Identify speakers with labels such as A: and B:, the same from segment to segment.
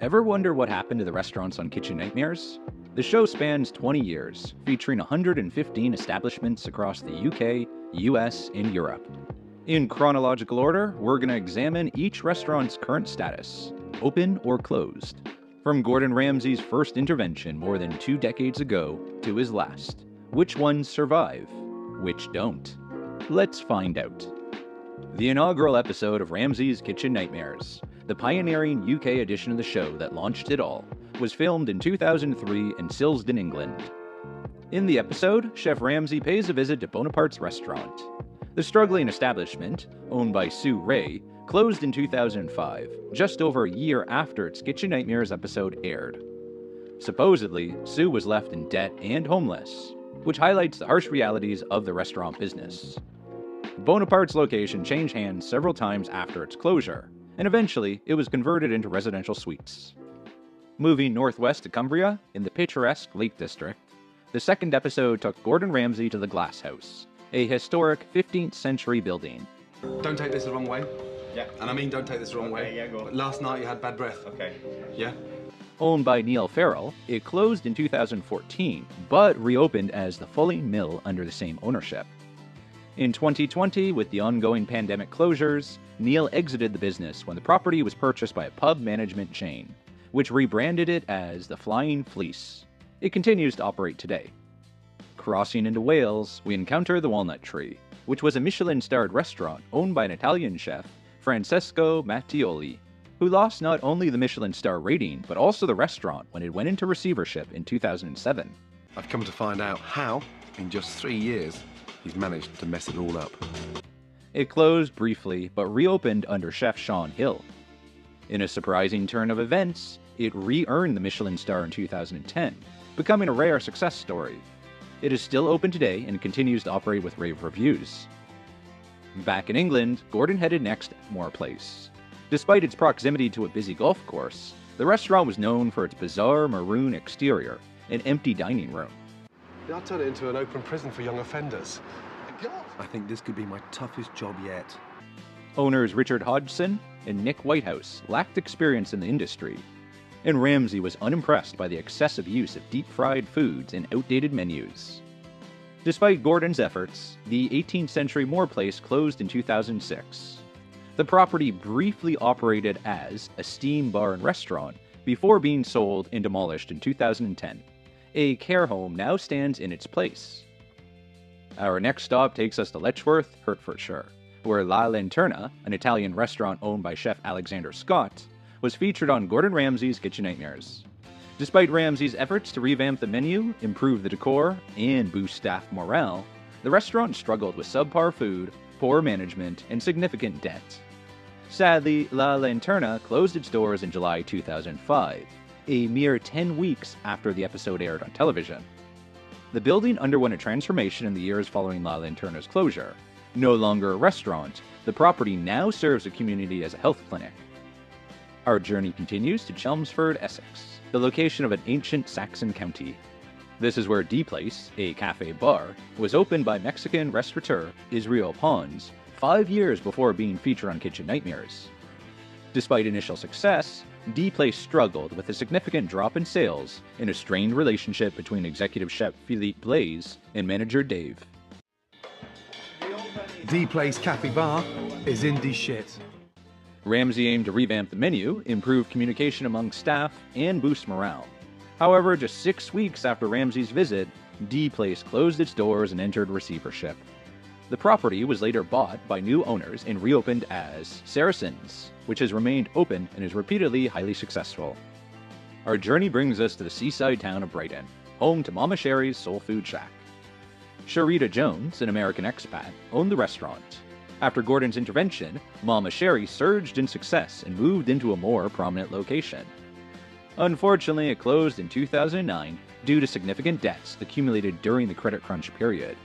A: Ever wonder what happened to the restaurants on Kitchen Nightmares? The show spans 20 years, featuring 115 establishments across the UK, US, and Europe. In chronological order, we're going to examine each restaurant's current status, open or closed. From Gordon Ramsay's first intervention more than 2 decades ago to his last. Which ones survive? Which don't? Let's find out. The inaugural episode of Ramsay's Kitchen Nightmares, the pioneering UK edition of the show that launched it all, was filmed in 2003 in Silsden, England. In the episode, Chef Ramsay pays a visit to Bonaparte's restaurant. The struggling establishment, owned by Sue Ray, closed in 2005, just over a year after its Kitchen Nightmares episode aired. Supposedly, Sue was left in debt and homeless, which highlights the harsh realities of the restaurant business. Bonaparte's location changed hands several times after its closure, and eventually it was converted into residential suites. Moving northwest to Cumbria, in the picturesque Lake District, the second episode took Gordon Ramsay to the Glass House, a historic 15th century building.
B: Don't take this the wrong way.
C: Yeah.
B: And I mean don't take this the wrong way.
C: Yeah, go.
B: But last night you had bad breath.
C: Okay.
B: Yeah?
A: Owned by Neil Farrell, it closed in 2014, but reopened as the Fully Mill under the same ownership. In 2020, with the ongoing pandemic closures, Neil exited the business when the property was purchased by a pub management chain, which rebranded it as the Flying Fleece. It continues to operate today. Crossing into Wales, we encounter the Walnut Tree, which was a Michelin-starred restaurant owned by an Italian chef, Francesco Mattioli, who lost not only the Michelin star rating, but also the restaurant when it went into receivership in 2007.
B: I've come to find out how, in just 3 years, he's managed to mess it all up.
A: It closed briefly, but reopened under chef Sean Hill. In a surprising turn of events, it re-earned the Michelin star in 2010, becoming a rare success story. It is still open today and continues to operate with rave reviews. Back in England, Gordon headed next to Moore Place. Despite its proximity to a busy golf course, the restaurant was known for its bizarre maroon exterior and empty dining room.
B: I'll turn it into an open prison for young offenders. I think this could be my toughest job yet.
A: Owners Richard Hodgson and Nick Whitehouse lacked experience in the industry, and Ramsay was unimpressed by the excessive use of deep-fried foods and outdated menus. Despite Gordon's efforts, the 18th century Moore Place closed in 2006. The property briefly operated as a steam bar and restaurant before being sold and demolished in 2010. A care home now stands in its place. Our next stop takes us to Letchworth, Hertfordshire, where La Lanterna, an Italian restaurant owned by chef Alexander Scott, was featured on Gordon Ramsay's Kitchen Nightmares. Despite Ramsay's efforts to revamp the menu, improve the decor, and boost staff morale, the restaurant struggled with subpar food, poor management, and significant debt. Sadly, La Lanterna closed its doors in July 2005, a mere 10 weeks after the episode aired on television. The building underwent a transformation in the years following La Lanterna's closure. No longer a restaurant, the property now serves the community as a health clinic. Our journey continues to Chelmsford, Essex, the location of an ancient Saxon county. This is where D Place, a cafe bar, was opened by Mexican restaurateur Israel Pons 5 years before being featured on Kitchen Nightmares. Despite initial success, D Place struggled with a significant drop in sales and a strained relationship between executive chef Philippe Blaise and manager Dave.
B: D Place Cafe Bar is indie shit.
A: Ramsay aimed to revamp the menu, improve communication among staff, and boost morale. However, just 6 weeks after Ramsay's visit, D Place closed its doors and entered receivership. The property was later bought by new owners and reopened as Saracens, which has remained open and is repeatedly highly successful. Our journey brings us to the seaside town of Brighton, home to Mama Sherry's Soul Food Shack. Sharita Jones, an American expat, owned the restaurant. After Gordon's intervention, Mama Sherry surged in success and moved into a more prominent location. Unfortunately, it closed in 2009 due to significant debts accumulated during the credit crunch period.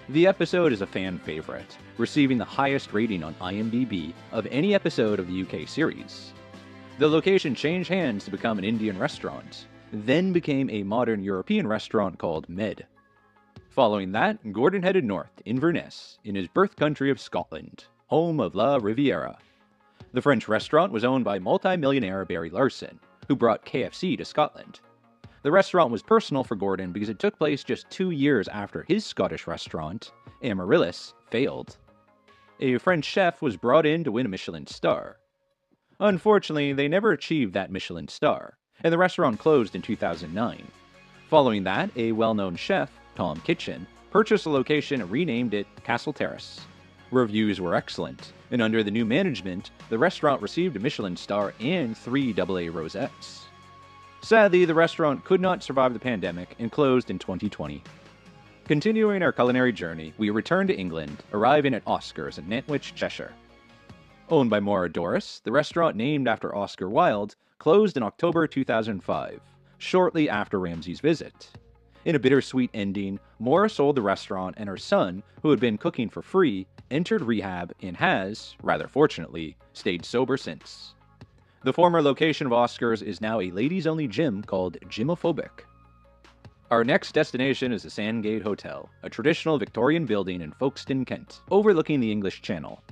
A: The episode is a fan favorite, receiving the highest rating on IMDb of any episode of the UK series. The location changed hands to become an Indian restaurant, then became a modern European restaurant called Med. Following that, Gordon headed north to Inverness, in his birth country of Scotland, home of La Riviera. The French restaurant was owned by multi-millionaire Barry Larson, who brought KFC to Scotland. The restaurant was personal for Gordon because it took place just 2 years after his Scottish restaurant, Amaryllis, failed. A French chef was brought in to win a Michelin star. Unfortunately, they never achieved that Michelin star, and the restaurant closed in 2009. Following that, a well-known chef, Tom Kitchen, purchased the location and renamed it Castle Terrace. Reviews were excellent, and under the new management, the restaurant received a Michelin star and 3 AA rosettes. Sadly, the restaurant could not survive the pandemic and closed in 2020. Continuing our culinary journey, we return to England, arriving at Oscar's in Nantwich, Cheshire. Owned by Maura Doris, the restaurant named after Oscar Wilde closed in October 2005, shortly after Ramsay's visit. In a bittersweet ending, Maura sold the restaurant, and her son, who had been cooking for free, entered rehab and has, rather fortunately, stayed sober since. The former location of Oscar's is now a ladies-only gym called Gymophobic. Our next destination is the Sandgate Hotel, a traditional Victorian building in Folkestone, Kent, overlooking the English Channel.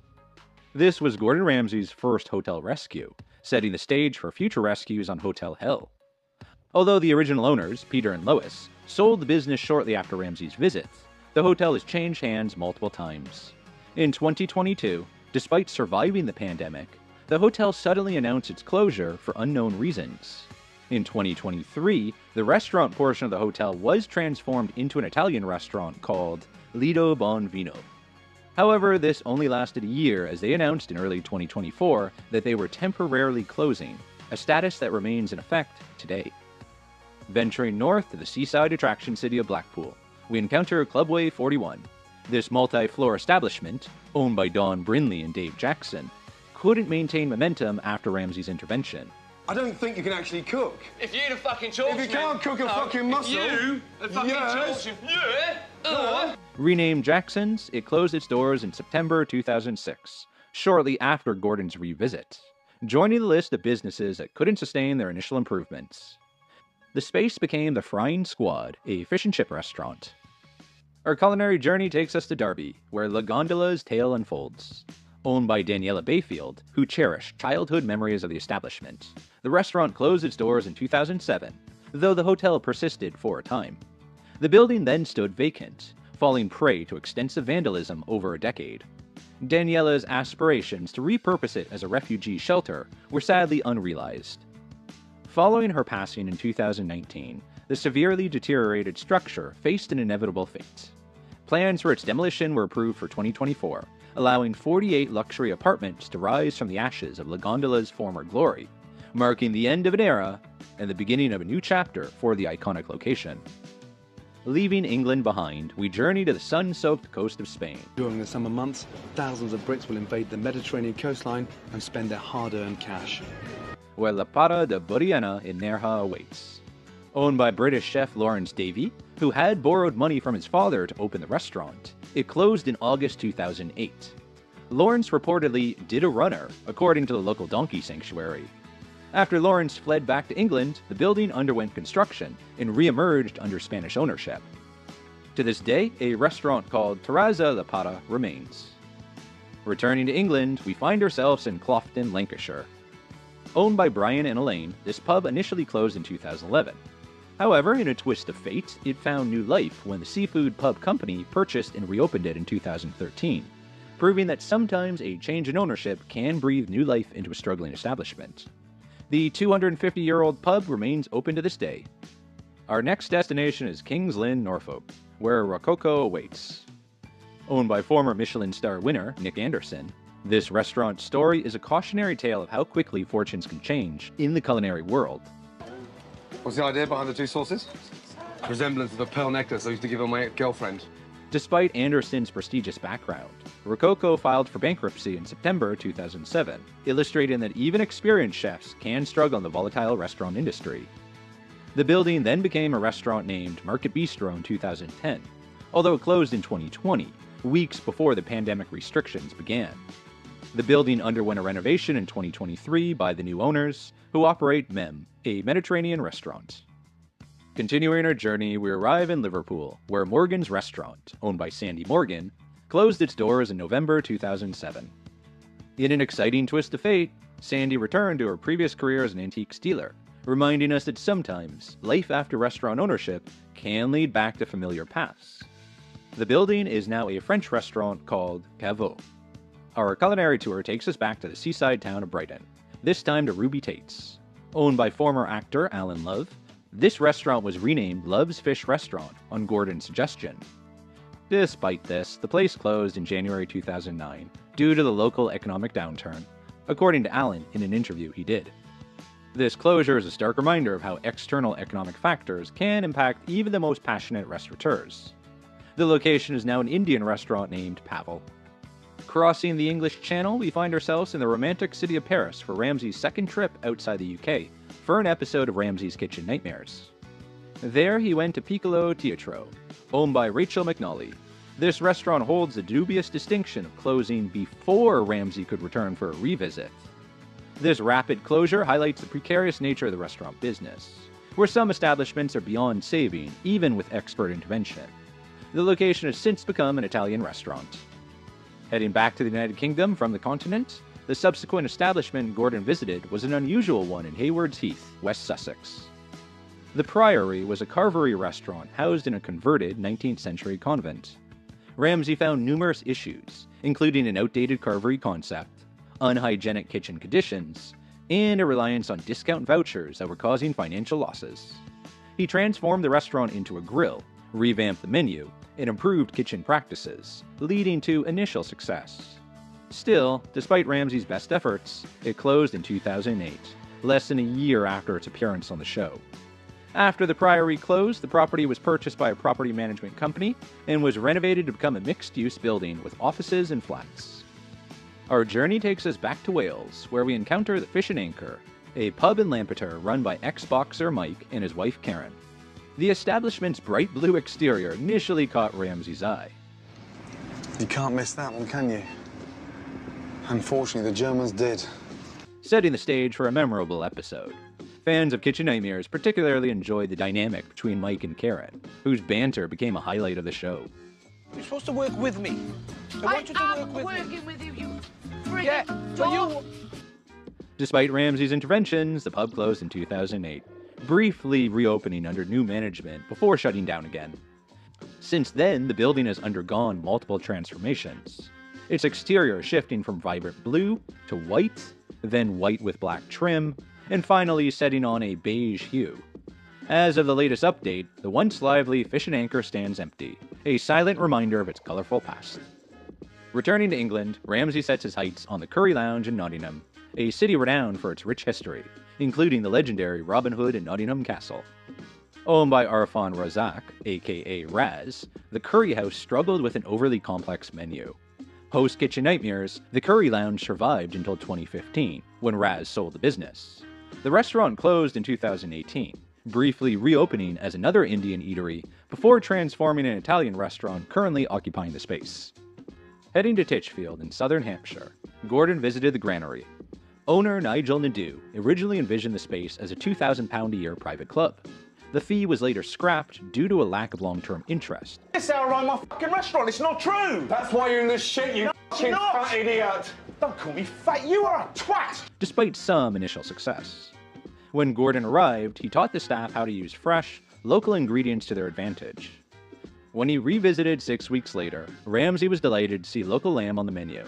A: This was Gordon Ramsay's first hotel rescue, setting the stage for future rescues on Hotel Hell. Although the original owners, Peter and Lois, sold the business shortly after Ramsay's visit, the hotel has changed hands multiple times. In 2022, despite surviving the pandemic, the hotel suddenly announced its closure for unknown reasons. In 2023, the restaurant portion of the hotel was transformed into an Italian restaurant called Lido Buon Vino. However, this only lasted a year as they announced in early 2024 that they were temporarily closing, a status that remains in effect today. Venturing north to the seaside attraction city of Blackpool, we encounter Clubway 41. This multi-floor establishment, owned by Don Brinley and Dave Jackson, couldn't maintain momentum after Ramsay's intervention.
B: I don't think you can actually cook.
C: If you'd have fucking taught me...
B: If you can't cook a fucking muscle...
C: You had fucking taught me...
A: Renamed Jackson's, it closed its doors in September 2006, shortly after Gordon's revisit, joining the list of businesses that couldn't sustain their initial improvements. The space became the Frying Squad, a fish and chip restaurant. Our culinary journey takes us to Derby, where La Gondola's tale unfolds. Owned by Daniela Bayfield, who cherished childhood memories of the establishment, the restaurant closed its doors in 2007, though the hotel persisted for a time. The building then stood vacant, falling prey to extensive vandalism over a decade. Daniela's aspirations to repurpose it as a refugee shelter were sadly unrealized. Following her passing in 2019, the severely deteriorated structure faced an inevitable fate. Plans for its demolition were approved for 2024, allowing 48 luxury apartments to rise from the ashes of La Gondola's former glory, marking the end of an era and the beginning of a new chapter for the iconic location. Leaving England behind, we journey to the sun-soaked coast of Spain.
B: During the summer months, thousands of Brits will invade the Mediterranean coastline and spend their hard-earned cash,
A: where La Parra de Borriana in Nerja awaits. Owned by British chef Lawrence Davy, who had borrowed money from his father to open the restaurant, it closed in August 2008. Lawrence reportedly did a runner, according to the local donkey sanctuary. After Lawrence fled back to England, the building underwent construction and re-emerged under Spanish ownership. To this day, a restaurant called Terrazza La Parra remains. Returning to England, we find ourselves in Cloughton, Lancashire. Owned by Brian and Elaine, this pub initially closed in 2011. However, in a twist of fate, it found new life when the Seafood Pub Company purchased and reopened it in 2013, proving that sometimes a change in ownership can breathe new life into a struggling establishment. The 250-year-old pub remains open to this day. Our next destination is King's Lynn, Norfolk, where Rococo awaits. Owned by former Michelin star winner Nick Anderson, this restaurant's story is a cautionary tale of how quickly fortunes can change in the culinary world.
B: What's the idea behind the 2 sauces? Resemblance of the pearl necklace I used to give her my girlfriend.
A: Despite Anderson's prestigious background, Rococo filed for bankruptcy in September 2007, illustrating that even experienced chefs can struggle in the volatile restaurant industry. The building then became a restaurant named Market Bistro in 2010, although it closed in 2020, weeks before the pandemic restrictions began. The building underwent a renovation in 2023 by the new owners, who operate Mem, a Mediterranean restaurant. Continuing our journey, we arrive in Liverpool, where Morgan's Restaurant, owned by Sandy Morgan, closed its doors in November 2007. In an exciting twist of fate, Sandy returned to her previous career as an antiques dealer, reminding us that sometimes life after restaurant ownership can lead back to familiar paths. The building is now a French restaurant called Caveau. Our culinary tour takes us back to the seaside town of Brighton, this time to Ruby Tate's. Owned by former actor Alan Love, this restaurant was renamed Love's Fish Restaurant on Gordon's suggestion. Despite this, the place closed in January 2009 due to the local economic downturn, according to Alan in an interview he did. This closure is a stark reminder of how external economic factors can impact even the most passionate restaurateurs. The location is now an Indian restaurant named Pavel. Crossing the English Channel, we find ourselves in the romantic city of Paris for Ramsay's second trip outside the UK for an episode of Ramsay's Kitchen Nightmares. There he went to Piccolo Teatro, owned by Rachel McNally. This restaurant holds the dubious distinction of closing before Ramsay could return for a revisit. This rapid closure highlights the precarious nature of the restaurant business, where some establishments are beyond saving, even with expert intervention. The location has since become an Italian restaurant. Heading back to the United Kingdom from the continent, the subsequent establishment Gordon visited was an unusual one in Haywards Heath, West Sussex. The Priory was a carvery restaurant housed in a converted 19th century convent. Ramsay found numerous issues, including an outdated carvery concept, unhygienic kitchen conditions, and a reliance on discount vouchers that were causing financial losses. He transformed the restaurant into a grill, revamped the menu, and improved kitchen practices, leading to initial success. Still, despite Ramsay's best efforts, it closed in 2008, less than a year after its appearance on the show. After the Priory closed, the property was purchased by a property management company and was renovated to become a mixed-use building with offices and flats. Our journey takes us back to Wales, where we encounter the Fish and Anchor, a pub in Lampeter run by ex-boxer Mike and his wife Karen. The establishment's bright blue exterior initially caught Ramsay's eye.
D: You can't miss that one, can you? Unfortunately, the Germans did.
A: Setting the stage for a memorable episode. Fans of Kitchen Nightmares particularly enjoyed the dynamic between Mike and Karen, whose banter became a highlight of the show.
E: You're supposed to work with me. I want you to work with
C: working with you, you friggin'
E: Yeah, but you...
A: Despite Ramsay's interventions, the pub closed in 2008, briefly reopening under new management before shutting down again. Since then, the building has undergone multiple transformations, its exterior shifting from vibrant blue to white, then white with black trim, and finally setting on a beige hue. As of the latest update, the once lively Fish and Anchor stands empty, a silent reminder of its colorful past. Returning to England, Ramsay sets his heights on the Curry Lounge in Nottingham, a city renowned for its rich history, including the legendary Robin Hood and Nottingham Castle. Owned by Arfan Razak, aka Raz, the Curry House struggled with an overly complex menu. Post-Kitchen Nightmares, the Curry Lounge survived until 2015, when Raz sold the business. The restaurant closed in 2018, briefly reopening as another Indian eatery before transforming an Italian restaurant currently occupying the space. Heading to Titchfield in southern Hampshire, Gordon visited the granary. Owner Nigel Nadeau originally envisioned the space as a £2,000 a year private club. The fee was later scrapped due to a lack of long-term interest.
E: This is how I run my fucking restaurant. It's not true.
C: That's why you're in this shit, you fucking fat idiot.
E: Don't call me fat. You are a twat.
A: Despite some initial success. When Gordon arrived, he taught the staff how to use fresh, local ingredients to their advantage. When he revisited 6 weeks later, Ramsay was delighted to see local lamb on the menu.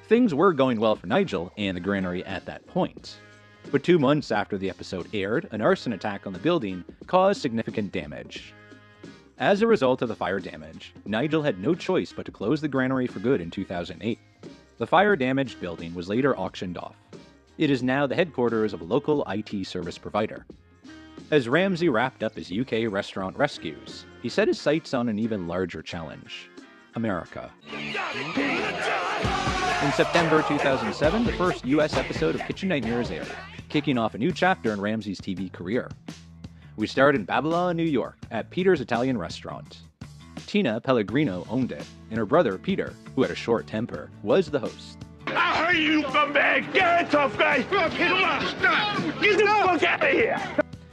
A: Things were going well for Nigel and the granary at that point. But 2 months after the episode aired, an arson attack on the building caused significant damage. As a result of the fire damage, Nigel had no choice but to close the granary for good in 2008. The fire-damaged building was later auctioned off. It is now the headquarters of a local IT service provider. As Ramsay wrapped up his UK restaurant rescues, he set his sights on an even larger challenge: America. In September 2007, the first US episode of Kitchen Nightmares aired, kicking off a new chapter in Ramsay's TV career. We started in Babylon, New York, at Peter's Italian restaurant. Tina Pellegrino owned it, and her brother Peter, who had a short temper, was the host.
C: I hate you, scumbag! Get it, tough guy! Come on, stop! Get the fuck out of here!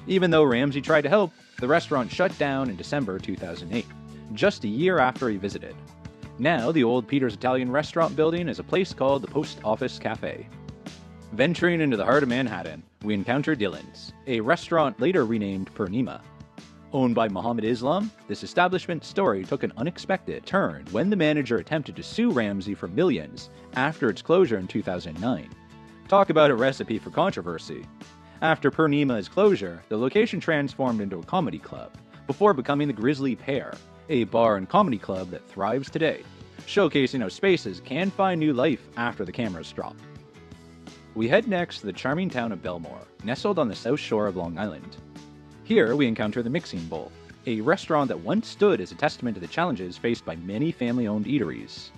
A: Even though Ramsay tried to help, the restaurant shut down in December 2008, just a year after he visited. Now, the old Peter's Italian restaurant building is a place called the Post Office Cafe. Venturing into the heart of Manhattan, we encounter Dylan's, a restaurant later renamed Purnima. Owned by Muhammad Islam, this establishment's story took an unexpected turn when the manager attempted to sue Ramsay for millions after its closure in 2009. Talk about a recipe for controversy. After Purnima's closure, the location transformed into a comedy club, before becoming the Grizzly Pear, a bar and comedy club that thrives today, showcasing how spaces can find new life after the cameras drop. We head next to the charming town of Belmore, nestled on the south shore of Long Island. Here we encounter the Mixing Bowl, a restaurant that once stood as a testament to the challenges faced by many family-owned eateries.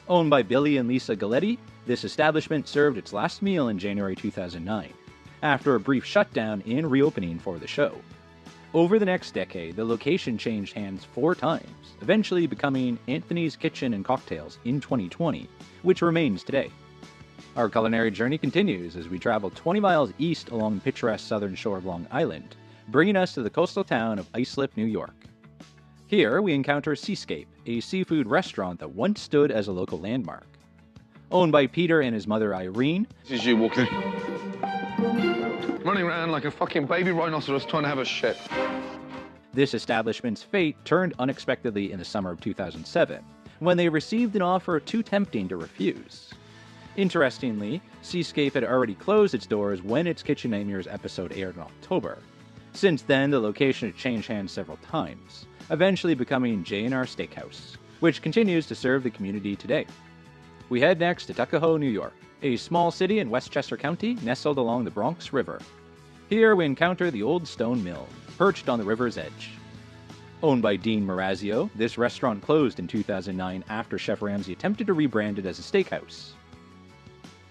A: Owned by Billy and Lisa Galletti, this establishment served its last meal in January 2009, after a brief shutdown and reopening for the show. Over the next decade, the location changed hands 4 times, eventually becoming Anthony's Kitchen and Cocktails in 2020, which remains today. Our culinary journey continues as we travel 20 miles east along the picturesque southern shore of Long Island, bringing us to the coastal town of Islip, New York. Here, we encounter Seascape, a seafood restaurant that once stood as a local landmark. Owned by Peter and his mother Irene,
D: This is you walking. Running around like a fucking baby rhinoceros trying to have a shit.
A: this establishment's fate turned unexpectedly in the summer of 2007, when they received an offer too tempting to refuse. Interestingly, Seascape had already closed its doors when its Kitchen Nightmares episode aired in October. Since then, the location had changed hands several times, eventually becoming J&R Steakhouse, which continues to serve the community today. We head next to Tuckahoe, New York, a small city in Westchester County nestled along the Bronx River. Here we encounter the Old Stone Mill, perched on the river's edge. Owned by Dean Marazio, this restaurant closed in 2009 after Chef Ramsay attempted to rebrand it as a steakhouse.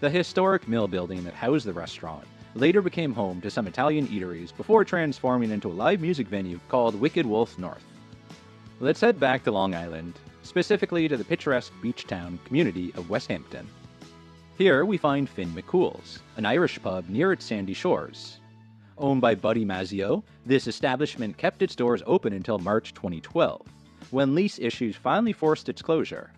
A: The historic mill building that housed the restaurant later became home to some Italian eateries before transforming into a live music venue called Wicked Wolf North. Let's head back to Long Island, specifically to the picturesque beach town community of West Hampton. Here we find Finn McCool's, an Irish pub near its sandy shores. Owned by Buddy Mazzio, this establishment kept its doors open until March 2012, when lease issues finally forced its closure.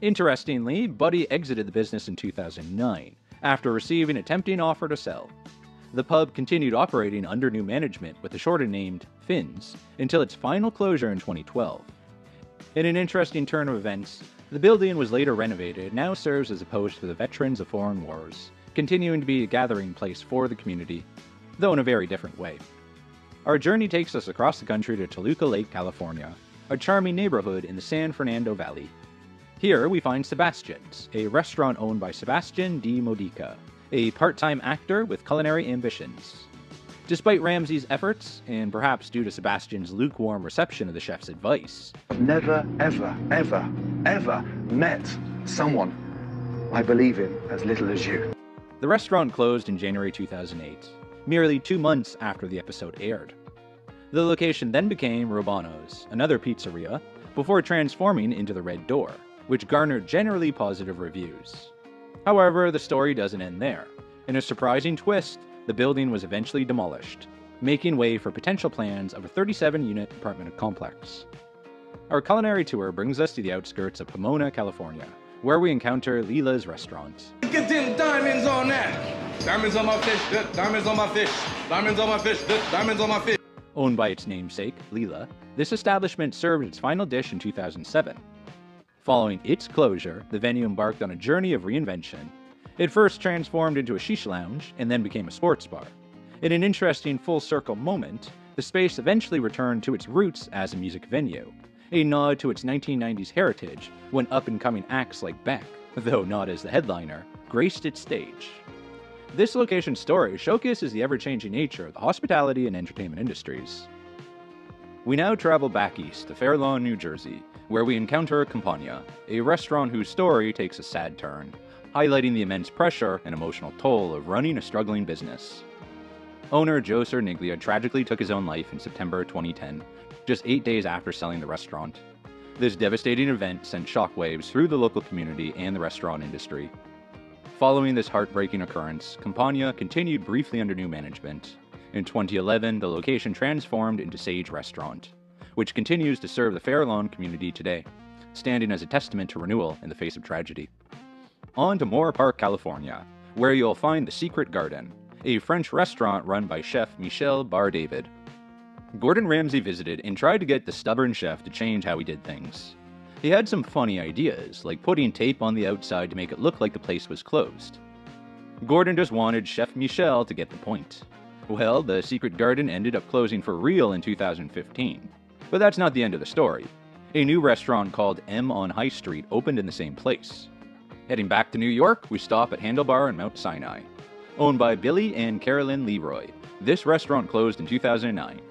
A: Interestingly, Buddy exited the business in 2009, after receiving a tempting offer to sell. The pub continued operating under new management with the shortened named Finn's until its final closure in 2012. In an interesting turn of events, the building was later renovated and now serves as a post for the veterans of foreign wars, continuing to be a gathering place for the community, though in a very different way. Our journey takes us across the country to Toluca Lake, California, a charming neighborhood in the San Fernando Valley. Here we find Sebastian's, a restaurant owned by Sebastian D. Modica, a part-time actor with culinary ambitions. Despite Ramsay's efforts, and perhaps due to Sebastian's lukewarm reception of the chef's advice,
F: I've never, ever, ever, ever met someone I believe in as little as you.
A: the restaurant closed in January 2008, merely 2 months after the episode aired. The location then became Robano's, another pizzeria, before transforming into the Red Door, which garnered generally positive reviews. However, the story doesn't end there. In a surprising twist, the building was eventually demolished, making way for potential plans of a 37-unit apartment complex. Our culinary tour brings us to the outskirts of Pomona, California, where we encounter Lila's restaurant.
E: Get them diamonds on that. Diamonds on my fish, good. Diamonds on my fish. Diamonds on my fish, good. Diamonds on my fish.
A: Owned by its namesake, Lila, this establishment served its final dish in 2007. Following its closure, the venue embarked on a journey of reinvention. It first transformed into a shisha lounge and then became a sports bar. In an interesting full-circle moment, the space eventually returned to its roots as a music venue, a nod to its 1990s heritage when up-and-coming acts like Beck, though not as the headliner, graced its stage. This location's story showcases the ever-changing nature of the hospitality and entertainment industries. We now travel back east to Fair Lawn, New Jersey, where we encounter Campagna, a restaurant whose story takes a sad turn, highlighting the immense pressure and emotional toll of running a struggling business. Owner Joe Cerniglia tragically took his own life in September 2010, just 8 days after selling the restaurant. This devastating event sent shockwaves through the local community and the restaurant industry. Following this heartbreaking occurrence, Campagna continued briefly under new management. In 2011, the location transformed into Sage Restaurant, which continues to serve the Fair Lawn community today, standing as a testament to renewal in the face of tragedy. On to Moore Park, California, where you'll find the Secret Garden, a French restaurant run by chef Michel Bar-David. Gordon Ramsay visited and tried to get the stubborn chef to change how he did things. He had some funny ideas, like putting tape on the outside to make it look like the place was closed. Gordon just wanted Chef Michel to get the point. Well, the Secret Garden ended up closing for real in 2015. But that's not the end of the story. A new restaurant called M on High Street opened in the same place. Heading back to New York, we stop at Handlebar in Mount Sinai. Owned by Billy and Carolyn Leroy, this restaurant closed in 2009.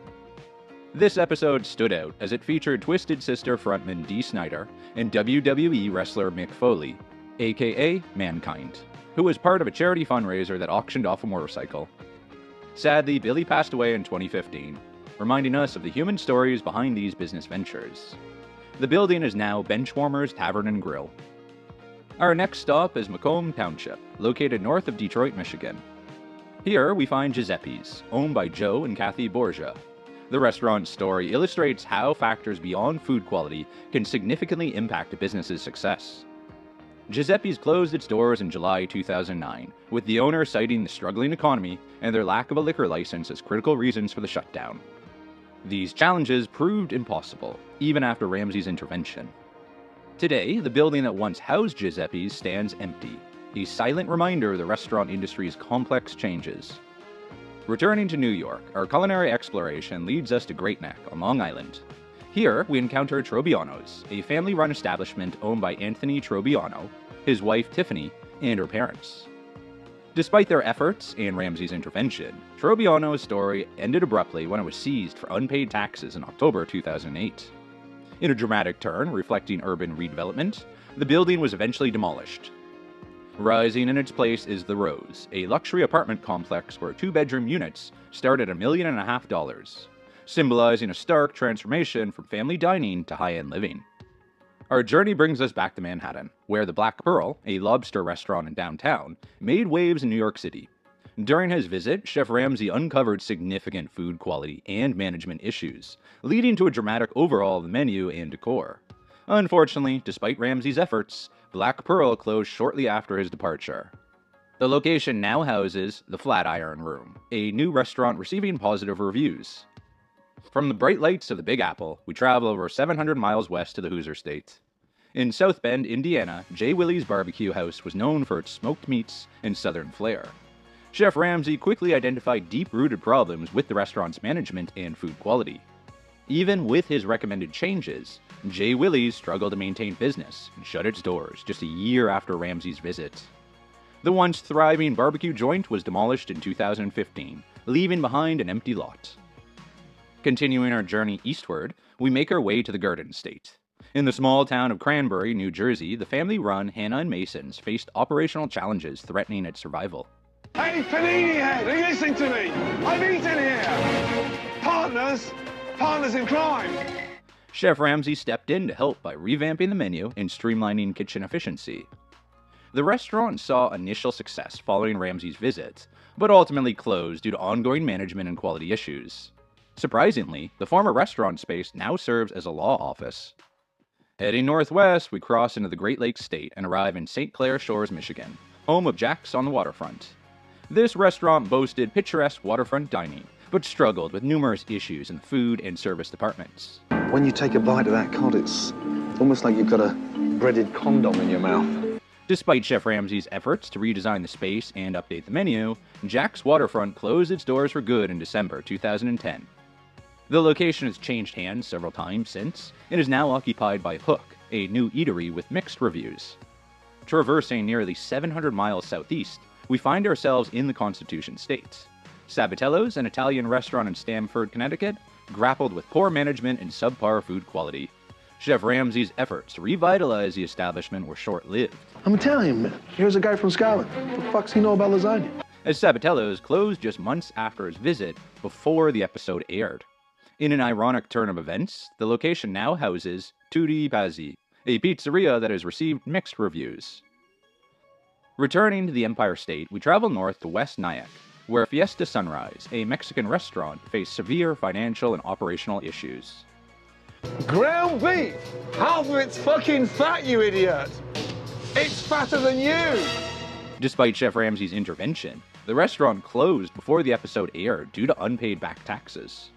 A: This episode stood out as it featured Twisted Sister frontman Dee Snider and WWE wrestler Mick Foley, aka Mankind, who was part of a charity fundraiser that auctioned off a motorcycle. Sadly, Billy passed away in 2015, reminding us of the human stories behind these business ventures. The building is now Benchwarmers Tavern and Grill. Our next stop is Macomb Township, located north of Detroit, Michigan. Here we find Giuseppe's, owned by Joe and Kathy Borgia. The restaurant's story illustrates how factors beyond food quality can significantly impact a business's success. Giuseppe's closed its doors in July 2009, with the owner citing the struggling economy and their lack of a liquor license as critical reasons for the shutdown. These challenges proved impossible, even after Ramsay's intervention. Today, the building that once housed Giuseppe's stands empty, a silent reminder of the restaurant industry's complex changes. Returning to New York, our culinary exploration leads us to Great Neck on Long Island. Here, we encounter Trobiano's, a family-run establishment owned by Anthony Trobiano, his wife Tiffany, and her parents. Despite their efforts and Ramsay's intervention, Trobiano's story ended abruptly when it was seized for unpaid taxes in October 2008. In a dramatic turn reflecting urban redevelopment, the building was eventually demolished. Rising in its place is The Rose, a luxury apartment complex where two-bedroom units start at $1.5 million, symbolizing a stark transformation from family dining to high-end living. Our journey brings us back to Manhattan, where the Black Pearl, a lobster restaurant in downtown, made waves in New York City. During his visit, Chef Ramsay uncovered significant food quality and management issues, leading to a dramatic overhaul of the menu and decor. Unfortunately, despite Ramsay's efforts, Black Pearl closed shortly after his departure. The location now houses the Flatiron Room, a new restaurant receiving positive reviews. From the bright lights of the Big Apple, we travel over 700 miles west to the Hoosier State. In South Bend, Indiana, J. Willie's Barbecue House was known for its smoked meats and southern flair. Chef Ramsay quickly identified deep-rooted problems with the restaurant's management and food quality. Even with his recommended changes, J. Willie's struggled to maintain business and shut its doors just a year after Ramsay's visit. The once thriving barbecue joint was demolished in 2015, leaving behind an empty lot. Continuing our journey eastward, we make our way to the Garden State. In the small town of Cranbury, New Jersey, the family-run Hannah and Masons faced operational challenges threatening its survival.
C: Hey, Panini Head, are you listening to me? I'm eating here! Partners in crime!
A: Chef Ramsay stepped in to help by revamping the menu and streamlining kitchen efficiency. The restaurant saw initial success following Ramsay's visit, but ultimately closed due to ongoing management and quality issues. Surprisingly, the former restaurant space now serves as a law office. Heading northwest, we cross into the Great Lakes State and arrive in St. Clair Shores, Michigan, home of Jack's on the Waterfront. This restaurant boasted picturesque waterfront dining, but struggled with numerous issues in the food and service departments.
D: When you take a bite of that cod, it's almost like you've got a breaded condom in your mouth.
A: Despite Chef Ramsay's efforts to redesign the space and update the menu, Jack's Waterfront closed its doors for good in December 2010. The location has changed hands several times since, and is now occupied by Hook, a new eatery with mixed reviews. Traversing nearly 700 miles southeast, we find ourselves in the Constitution State. Sabatello's, an Italian restaurant in Stamford, Connecticut, grappled with poor management and subpar food quality. Chef Ramsay's efforts to revitalize the establishment were short-lived.
B: I'm Italian, man. Here's a guy from Scotland. What the fuck's he know about lasagna?
A: As Sabatello's closed just months after his visit, before the episode aired. In an ironic turn of events, the location now houses Tutti Pazzi, a pizzeria that has received mixed reviews. Returning to the Empire State, we travel north to West Nyack, where Fiesta Sunrise, a Mexican restaurant, faced severe financial and operational issues.
C: Ground beef! Half of it's fucking fat, you idiot! It's fatter than you!
A: Despite Chef Ramsay's intervention, the restaurant closed before the episode aired due to unpaid back taxes.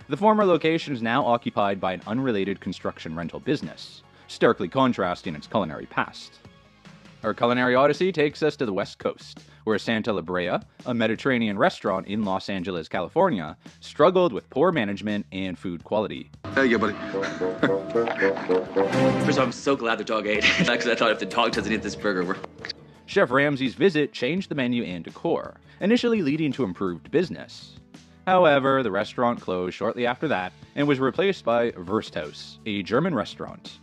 A: The former location is now occupied by an unrelated construction rental business, starkly contrasting its culinary past. Our culinary odyssey takes us to the West Coast, where Santa La Brea, a Mediterranean restaurant in Los Angeles, California, struggled with poor management and food quality.
D: There you go, buddy.
G: First of all, I'm so glad the dog ate, because I thought if the dog doesn't eat this burger, we're...
A: Chef Ramsay's visit changed the menu and decor, initially leading to improved business. However, the restaurant closed shortly after that and was replaced by Wursthaus, a German restaurant.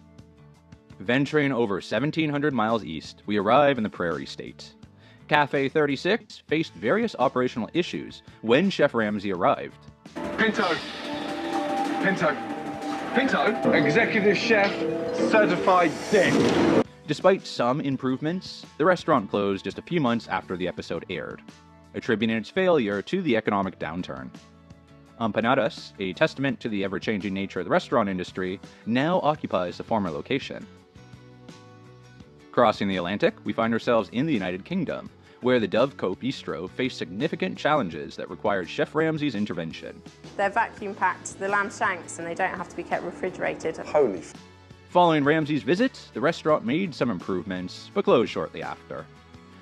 A: Venturing over 1,700 miles east, we arrive in the Prairie State. Cafe 36 faced various operational issues when Chef Ramsay arrived.
C: Pinto. Pinto. Pinto. Executive chef, certified dick.
A: Despite some improvements, the restaurant closed just a few months after the episode aired, attributing its failure to the economic downturn. Empanadas, a testament to the ever-changing nature of the restaurant industry, now occupies the former location. Crossing the Atlantic, we find ourselves in the United Kingdom, where the Dovecote Bistro faced significant challenges that required Chef Ramsay's intervention.
H: They're vacuum-packed, the lamb shanks, and they don't have to be kept refrigerated.
D: Holy f...
A: Following Ramsay's visit, the restaurant made some improvements, but closed shortly after.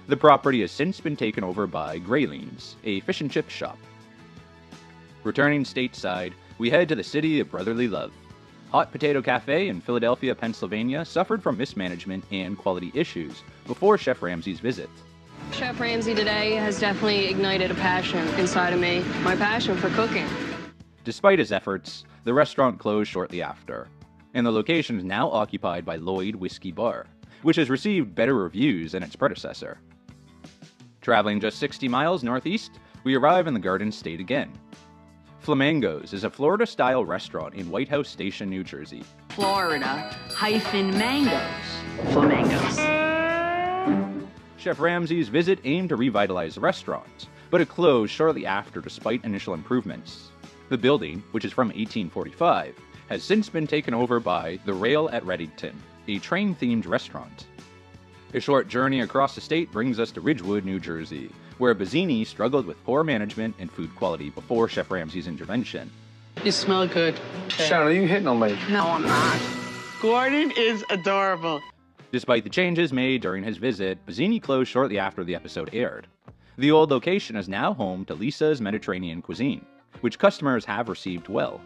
A: The property has since been taken over by Graylene's, a fish and chip shop. Returning stateside, we head to the city of brotherly love. Hot Potato Cafe in Philadelphia, Pennsylvania suffered from mismanagement and quality issues before Chef Ramsay's visit.
I: Chef Ramsay today has definitely ignited a passion inside of me, my passion for cooking.
A: Despite his efforts, the restaurant closed shortly after, and the location is now occupied by Lloyd Whiskey Bar, which has received better reviews than its predecessor. Traveling just 60 miles northeast, we arrive in the Garden State again. Flamingos is a Florida-style restaurant in White House Station, New Jersey.
J: Florida-mangoes. Flamingos.
A: Chef Ramsay's visit aimed to revitalize the restaurant, but it closed shortly after despite initial improvements. The building, which is from 1845, has since been taken over by The Rail at Reddington, a train-themed restaurant. A short journey across the state brings us to Ridgewood, New Jersey, where Bazzini struggled with poor management and food quality before Chef Ramsay's intervention.
J: You smell good.
D: Sharon, are you hitting on me?
J: No, I'm not. Gordon is adorable.
A: Despite the changes made during his visit, Bazzini closed shortly after the episode aired. The old location is now home to Lisa's Mediterranean cuisine, which customers have received well.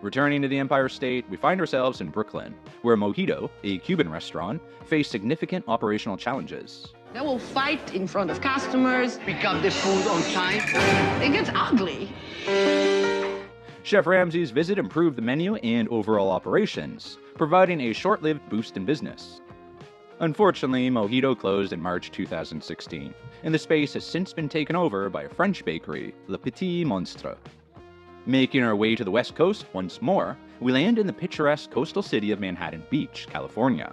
A: Returning to the Empire State, we find ourselves in Brooklyn, where Mojito, a Cuban restaurant, faced significant operational challenges.
J: They will fight in front of customers, pick up the food on time. It gets ugly.
A: Chef Ramsay's visit improved the menu and overall operations, providing a short-lived boost in business. Unfortunately, Mojito closed in March 2016, and the space has since been taken over by a French bakery, Le Petit Monstre. Making our way to the West Coast once more, we land in the picturesque coastal city of Manhattan Beach, California.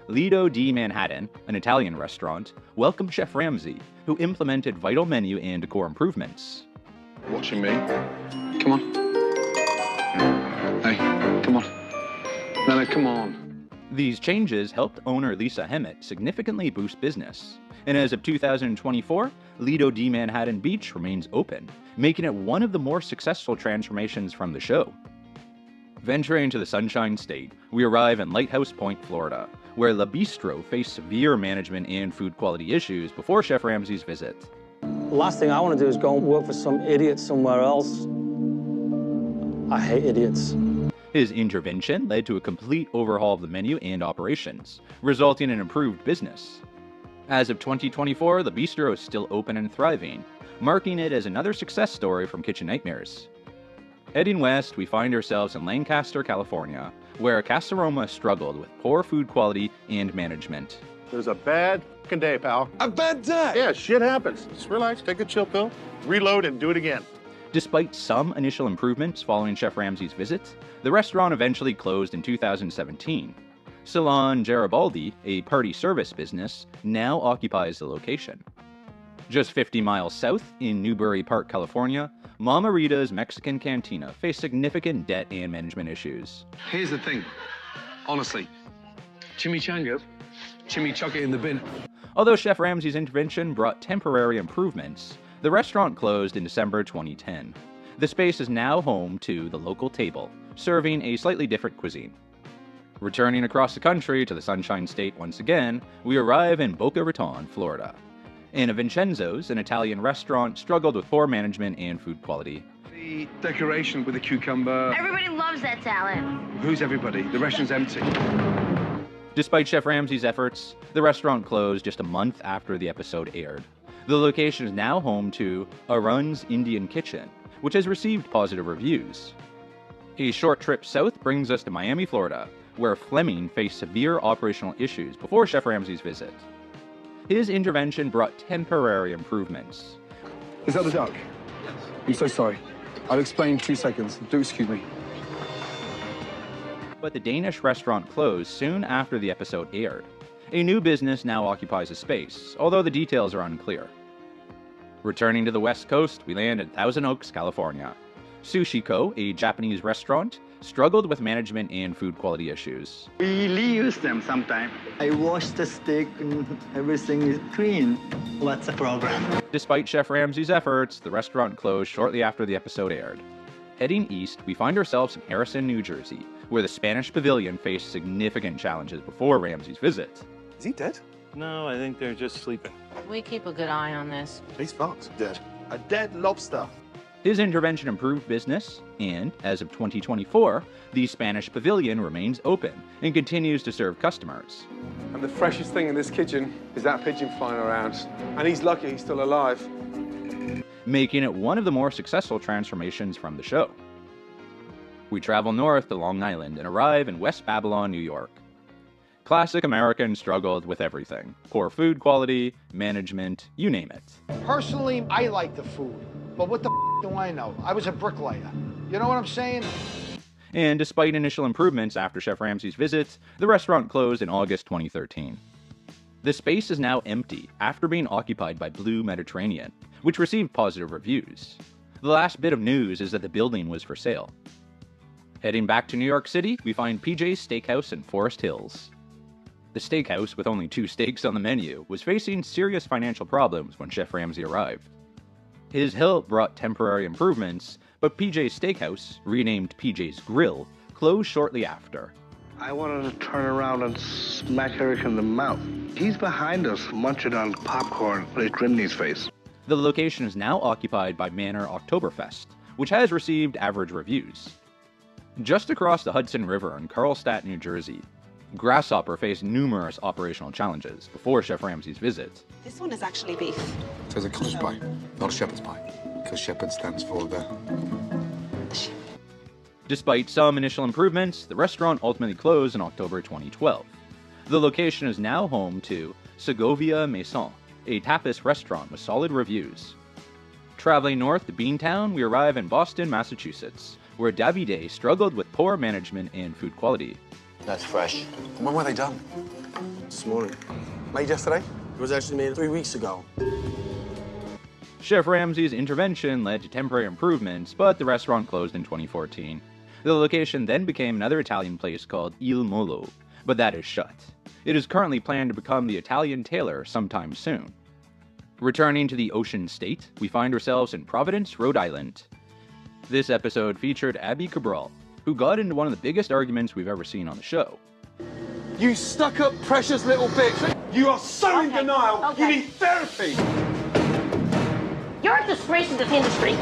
A: Lido di Manhattan, an Italian restaurant, welcomed Chef Ramsay, who implemented vital menu and decor improvements.
D: Watching me? Come on. Hey, come on. No, come on.
A: These changes helped owner Lisa Hemmett significantly boost business, and as of 2024, Lido di Manhattan Beach remains open, making it one of the more successful transformations from the show. Venturing to the Sunshine State, we arrive in Lighthouse Point, Florida, where Le Bistro faced severe management and food quality issues before Chef Ramsay's visit.
K: The last thing I want to do is go and work for some idiot somewhere else. I hate idiots.
A: His intervention led to a complete overhaul of the menu and operations, resulting in improved business. As of 2024, the bistro is still open and thriving, marking it as another success story from Kitchen Nightmares. Heading west, we find ourselves in Lancaster, California, where Casa Roma struggled with poor food quality and management.
L: It was a bad f***ing day, pal.
D: A bad day?
L: Yeah, shit happens. Just relax, take a chill pill, reload, and do it again.
A: Despite some initial improvements following Chef Ramsay's visit, the restaurant eventually closed in 2017. Salon Garibaldi, a party service business, now occupies the location. Just 50 miles south, in Newbury Park, California, Mama Rita's Mexican Cantina faced significant debt and management issues.
D: Here's the thing. Honestly, chimichanga, chuck it in the bin.
A: Although Chef Ramsay's intervention brought temporary improvements, the restaurant closed in December 2010. The space is now home to the local table, serving a slightly different cuisine. Returning across the country to the Sunshine State once again, we arrive in Boca Raton, Florida. In a Vincenzo's, an Italian restaurant struggled with poor management and food quality.
F: The decoration with the cucumber.
J: Everybody loves that salad.
F: Who's everybody? The restaurant's empty.
A: Despite Chef Ramsay's efforts, the restaurant closed just a month after the episode aired. The location is now home to Arun's Indian Kitchen, which has received positive reviews. A short trip south brings us to Miami, Florida, where Fleming faced severe operational issues before Chef Ramsay's visit. His intervention brought temporary improvements.
D: Is that the duck? Yes. I'm so sorry. I'll explain in 2 seconds. Do excuse me.
A: But the Danish restaurant closed soon after the episode aired. A new business now occupies the space, although the details are unclear. Returning to the West Coast, we land in Thousand Oaks, California. Sushiko, a Japanese restaurant, struggled with management and food quality issues.
M: We reuse them sometimes. I wash the steak and everything is clean. What's the program?
A: Despite Chef Ramsay's efforts, the restaurant closed shortly after the episode aired. Heading east, we find ourselves in Harrison, New Jersey, where the Spanish Pavilion faced significant challenges before Ramsay's visit.
B: Is he dead?
L: No, I think they're just sleeping.
H: We keep a good eye on this.
B: He's fucked. Dead. A dead lobster.
A: His intervention improved business, and, as of 2024, the Spanish Pavilion remains open and continues to serve customers.
B: And the freshest thing in this kitchen is that pigeon flying around. And he's lucky he's still alive.
A: Making it one of the more successful transformations from the show. We travel north to Long Island and arrive in West Babylon, New York. Classic Americans struggled with everything. Poor food quality, management, you name it.
N: Personally, I like the food, but what the do I know? I was a bricklayer. You know what I'm saying?
A: And despite initial improvements after Chef Ramsay's visit, the restaurant closed in August 2013. The space is now empty after being occupied by Blue Mediterranean, which received positive reviews. The last bit of news is that the building was for sale. Heading back to New York City, we find PJ's Steakhouse in Forest Hills. The steakhouse, with only 2 steaks on the menu, was facing serious financial problems when Chef Ramsay arrived. His help brought temporary improvements, but PJ's Steakhouse, renamed PJ's Grill, closed shortly after.
O: I wanted to turn around and smack Eric in the mouth. He's behind us, munching on popcorn with a grin in his face.
A: The location is now occupied by Manor Oktoberfest, which has received average reviews. Just across the Hudson River in Carlstadt, New Jersey, Grasshopper faced numerous operational challenges before Chef Ramsay's visit.
P: This one is actually beef.
D: So it's a cottage pie, not a shepherd's pie, because shepherd stands for the...
A: Despite some initial improvements, the restaurant ultimately closed in October 2012. The location is now home to Segovia Maison, a tapas restaurant with solid reviews. Traveling north to Beantown, we arrive in Boston, Massachusetts, where Davide struggled with poor management and food quality.
D: That's fresh. When were they done? This morning. Made yesterday? It was actually made 3 weeks ago.
A: Chef Ramsay's intervention led to temporary improvements, but the restaurant closed in 2014. The location then became another Italian place called Il Molo, but that is shut. It is currently planned to become the Italian Tailor sometime soon. Returning to the Ocean State, we find ourselves in Providence, Rhode Island. This episode featured Abby Cabral, who got into one of the biggest arguments we've ever seen on the show.
B: You stuck-up, precious little bitch! You are so in denial! You need therapy!
J: You're a disgrace in this industry.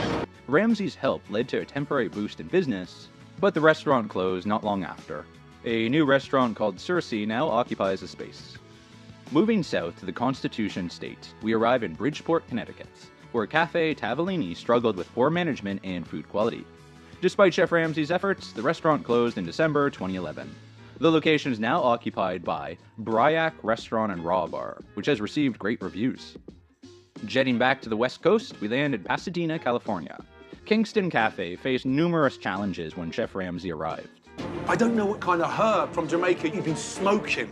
A: Ramsay's help led to a temporary boost in business, but the restaurant closed not long after. A new restaurant called Circe now occupies the space. Moving south to the Constitution State, we arrive in Bridgeport, Connecticut, where Cafe Tavellini struggled with poor management and food quality. Despite Chef Ramsay's efforts, the restaurant closed in December 2011. The location is now occupied by Bryac Restaurant and Raw Bar, which has received great reviews. Jetting back to the West Coast, we land in Pasadena, California. Kingston Cafe faced numerous challenges when Chef Ramsay arrived.
B: I don't know what kind of herb from Jamaica you've been smoking,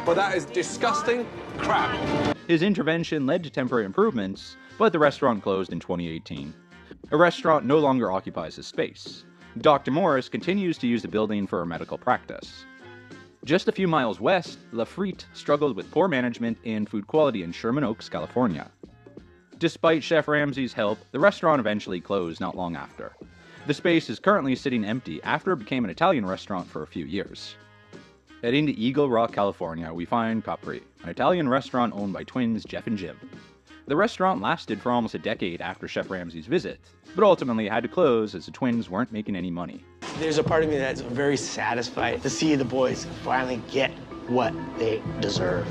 B: but that is disgusting crap.
A: His intervention led to temporary improvements, but the restaurant closed in 2018. A restaurant no longer occupies the space. Dr. Morris continues to use the building for her medical practice. Just a few miles west, La Frite struggled with poor management and food quality in Sherman Oaks, California. Despite Chef Ramsay's help, the restaurant eventually closed not long after. The space is currently sitting empty after it became an Italian restaurant for a few years. Heading to Eagle Rock, California, we find Capri, an Italian restaurant owned by twins Jeff and Jim. The restaurant lasted for almost a decade after Chef Ramsay's visit, but ultimately had to close as the twins weren't making any money.
D: There's a part of me that's very satisfied to see the boys finally get what they deserve.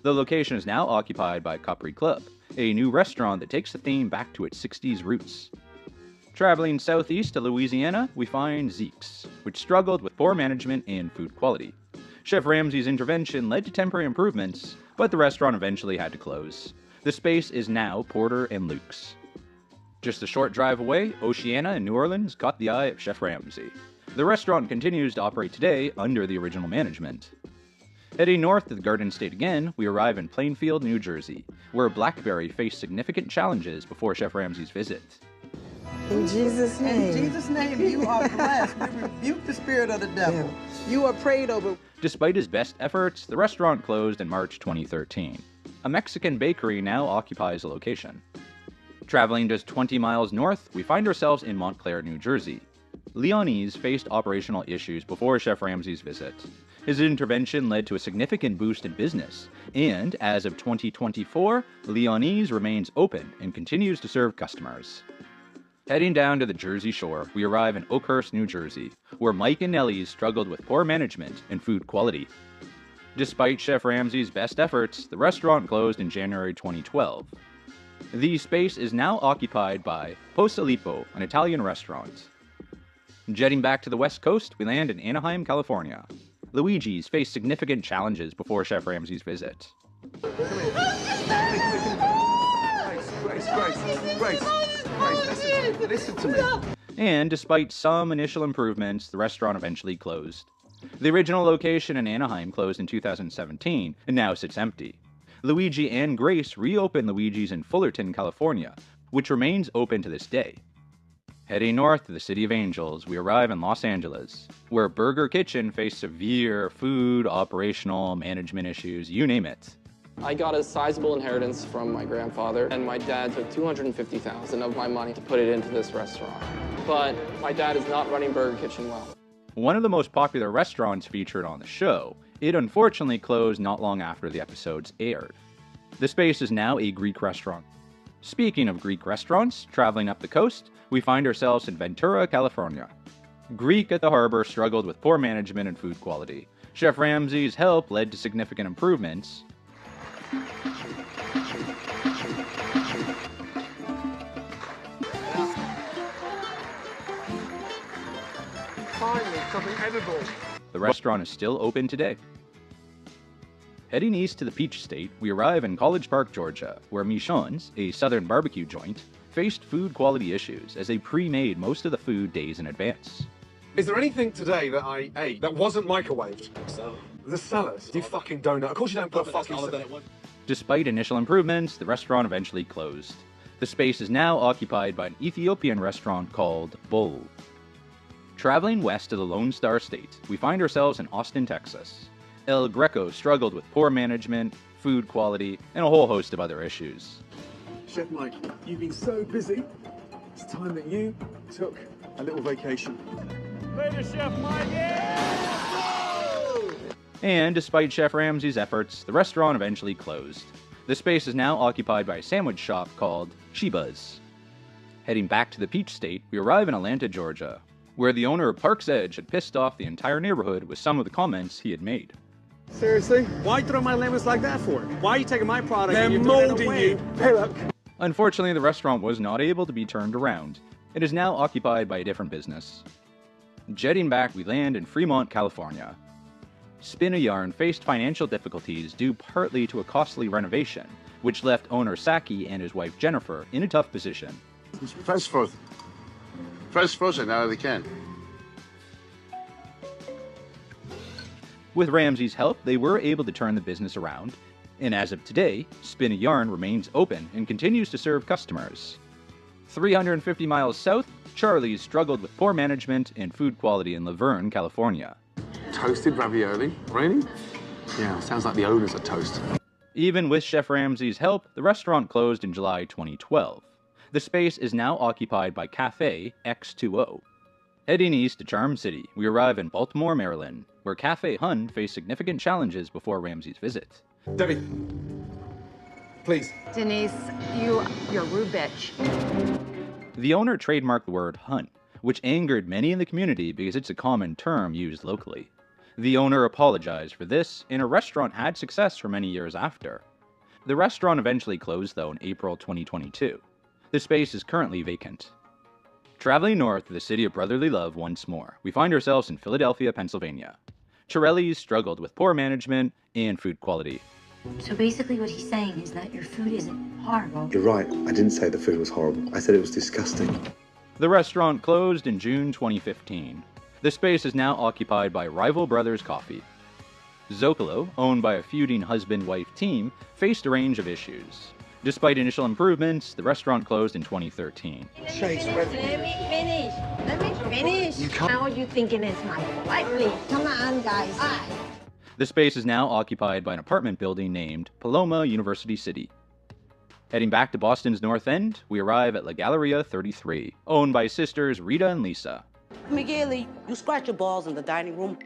A: The location is now occupied by Capri Club, a new restaurant that takes the theme back to its 60s roots. Traveling southeast to Louisiana, we find Zeke's, which struggled with poor management and food quality. Chef Ramsay's intervention led to temporary improvements, but the restaurant eventually had to close. The space is now Porter and Luke's. Just a short drive away, Oceana in New Orleans caught the eye of Chef Ramsay. The restaurant continues to operate today under the original management. Heading north to the Garden State again, we arrive in Plainfield, New Jersey, where Blackberry faced significant challenges before Chef Ramsay's visit.
P: In Jesus' name.
Q: In Jesus' name, you are blessed. We rebuke the spirit of the devil. You are prayed over.
A: Despite his best efforts, the restaurant closed in March 2013. A Mexican bakery now occupies the location. Traveling just 20 miles north, we find ourselves in Montclair, New Jersey. Leonie's faced operational issues before Chef Ramsay's visit. His intervention led to a significant boost in business, and as of 2024, Leonie's remains open and continues to serve customers. Heading down to the Jersey Shore, we arrive in Oakhurst, New Jersey, where Mike and Nellie's struggled with poor management and food quality. Despite Chef Ramsay's best efforts, the restaurant closed in January 2012. The space is now occupied by Posalipo, an Italian restaurant. Jetting back to the West Coast, we land in Anaheim, California. Luigi's faced significant challenges before Chef Ramsay's visit.
B: Grace, listen to me.
A: And despite some initial improvements, the restaurant eventually closed. The original location in Anaheim closed in 2017 and now sits empty. Luigi and Grace reopened Luigi's in Fullerton, California, which remains open to this day. Heading north to the City of Angels, we arrive in Los Angeles, where Burger Kitchen faced severe food, operational, management issues, you name it.
R: I got a sizable inheritance from my grandfather, and my dad took $250,000 of my money to put it into this restaurant. But my dad is not running Burger Kitchen well.
A: One of the most popular restaurants featured on the show, it unfortunately closed not long after the episodes aired. The space is now a Greek restaurant. Speaking of Greek restaurants, traveling up the coast, we find ourselves in Ventura, California. Greek at the harbor struggled with poor management and food quality. Chef Ramsay's help led to significant improvements.
B: Finally, something edible.
A: The restaurant is still open today. Heading east to the Peach State, we arrive in College Park, Georgia, where Michon's, a southern barbecue joint, faced food quality issues as they pre-made most of the food days in advance.
B: Is there anything today that I ate that wasn't microwaved? The salad. You fucking donut. Of course you don't put fucking salad.
A: Despite initial improvements, the restaurant eventually closed. The space is now occupied by an Ethiopian restaurant called Bull. Traveling west to the Lone Star State, we find ourselves in Austin, Texas. El Greco struggled with poor management, food quality, and a whole host of other issues.
S: Chef Mike, you've been so busy. It's time that you took a little vacation.
C: Later, Chef Mike.
A: And despite Chef Ramsay's efforts, the restaurant eventually closed. The space is now occupied by a sandwich shop called Sheba's. Heading back to the Peach State, we arrive in Atlanta, Georgia, where the owner of Park's Edge had pissed off the entire neighborhood with some of the comments he had made.
S: Seriously? Why throw my lemons like that for? Why are you taking my product? They're molding you. Hey, look.
A: Unfortunately, the restaurant was not able to be turned around. It is now occupied by a different business. Jetting back, we land in Fremont, California. Spin a Yarn faced financial difficulties due partly to a costly renovation, which left owner Saki and his wife Jennifer in a tough position.
L: Fresh frozen out of the can.
A: With Ramsay's help, they were able to turn the business around, and as of today, Spin a Yarn remains open and continues to serve customers. 350 miles south, Charlie's struggled with poor management and food quality in Laverne, California.
B: Toasted ravioli? Really? Yeah, sounds like the owners are toast.
A: Even with Chef Ramsay's help, the restaurant closed in July 2012. The space is now occupied by Cafe X2O. Heading east to Charm City, we arrive in Baltimore, Maryland, where Cafe Hun faced significant challenges before Ramsay's visit.
B: Debbie, please.
J: Denise, you're a rude bitch.
A: The owner trademarked the word Hun, which angered many in the community because it's a common term used locally. The owner apologized for this, and a restaurant had success for many years after. The restaurant eventually closed, though, in April 2022. The space is currently vacant. Traveling north to the city of brotherly love once more, we find ourselves in Philadelphia, Pennsylvania. Chiarelli's struggled with poor management and food quality.
T: So basically what he's saying is that your food isn't horrible.
F: You're right. I didn't say the food was horrible. I said it was disgusting.
A: The restaurant closed in June 2015. The space is now occupied by Rival Brothers Coffee. Zocalo, owned by a feuding husband-wife team, faced a range of issues. Despite initial improvements, the restaurant closed in 2013.
Q: Chase,
J: Let me finish.
F: You can't.
J: How are you thinking it's my fault? Please, come on, guys.
A: The space is now occupied by an apartment building named Paloma University City. Heading back to Boston's North End, we arrive at La Galleria 33, owned by sisters Rita and Lisa.
U: Miguel, you scratch your balls in the dining room.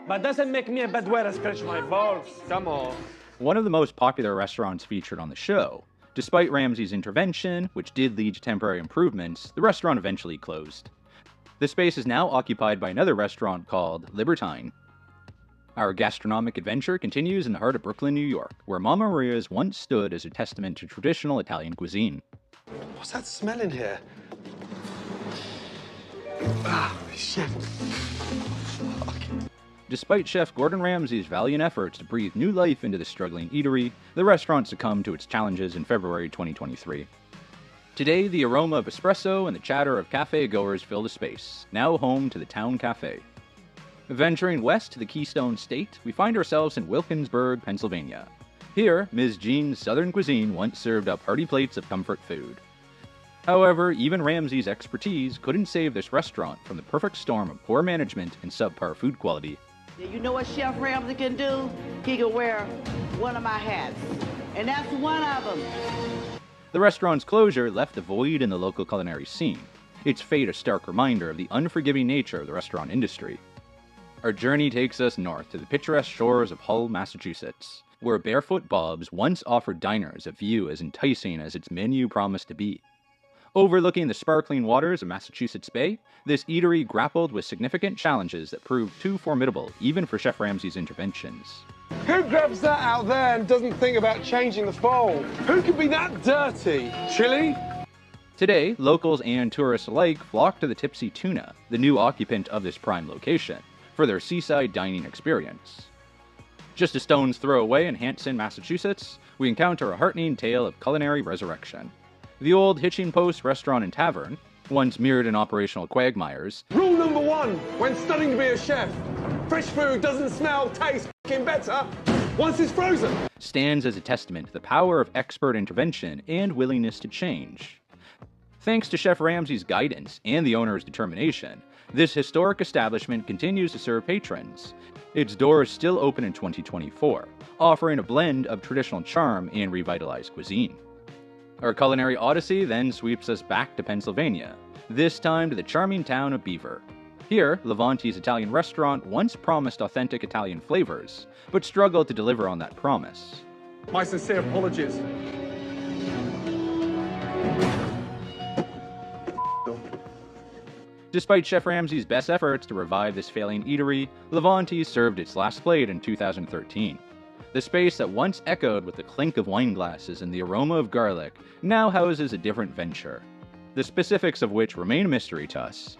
C: But doesn't make me a bad way to scratch my balls. Come on.
A: One of the most popular restaurants featured on the show. Despite Ramsay's intervention, which did lead to temporary improvements, the restaurant eventually closed. The space is now occupied by another restaurant called Libertine. Our gastronomic adventure continues in the heart of Brooklyn, New York, where Mama Maria's once stood as a testament to traditional Italian cuisine.
B: What's that smell in here? Ah, shit.
A: Despite Chef Gordon Ramsay's valiant efforts to breathe new life into the struggling eatery, the restaurant succumbed to its challenges in February 2023. Today, the aroma of espresso and the chatter of cafe goers fill the space, now home to the Town Cafe. Venturing west to the Keystone State, we find ourselves in Wilkinsburg, Pennsylvania. Here, Ms. Jean's Southern cuisine once served up hearty plates of comfort food. However, even Ramsay's expertise couldn't save this restaurant from the perfect storm of poor management and subpar food quality.
U: You know what Chef Ramsay can do? He can wear one of my hats. And that's one of them.
A: The restaurant's closure left a void in the local culinary scene, its fate a stark reminder of the unforgiving nature of the restaurant industry. Our journey takes us north to the picturesque shores of Hull, Massachusetts, where Barefoot Bob's once offered diners a view as enticing as its menu promised to be. Overlooking the sparkling waters of Massachusetts Bay, this eatery grappled with significant challenges that proved too formidable even for Chef Ramsay's interventions.
B: Who grabs that out there and doesn't think about changing the fold? Who could be that dirty? Chili?
A: Today, locals and tourists alike flock to the Tipsy Tuna, the new occupant of this prime location, for their seaside dining experience. Just a stone's throw away in Hanson, Massachusetts, we encounter a heartening tale of culinary resurrection. The old Hitching Post restaurant and tavern, once mirrored in operational quagmires.
B: Rule number one when studying to be a chef: fresh food doesn't smell, taste f***ing better once it's frozen.
A: Stands as a testament to the power of expert intervention and willingness to change. Thanks to Chef Ramsay's guidance and the owner's determination, this historic establishment continues to serve patrons. Its doors still open in 2024, offering a blend of traditional charm and revitalized cuisine. Our culinary odyssey then sweeps us back to Pennsylvania, this time to the charming town of Beaver. Here, Levante's Italian restaurant once promised authentic Italian flavors, but struggled to deliver on that promise.
B: My sincere apologies.
A: Despite Chef Ramsay's best efforts to revive this failing eatery, Levante served its last plate in 2013. The space that once echoed with the clink of wine glasses and the aroma of garlic now houses a different venture, the specifics of which remain a mystery to us.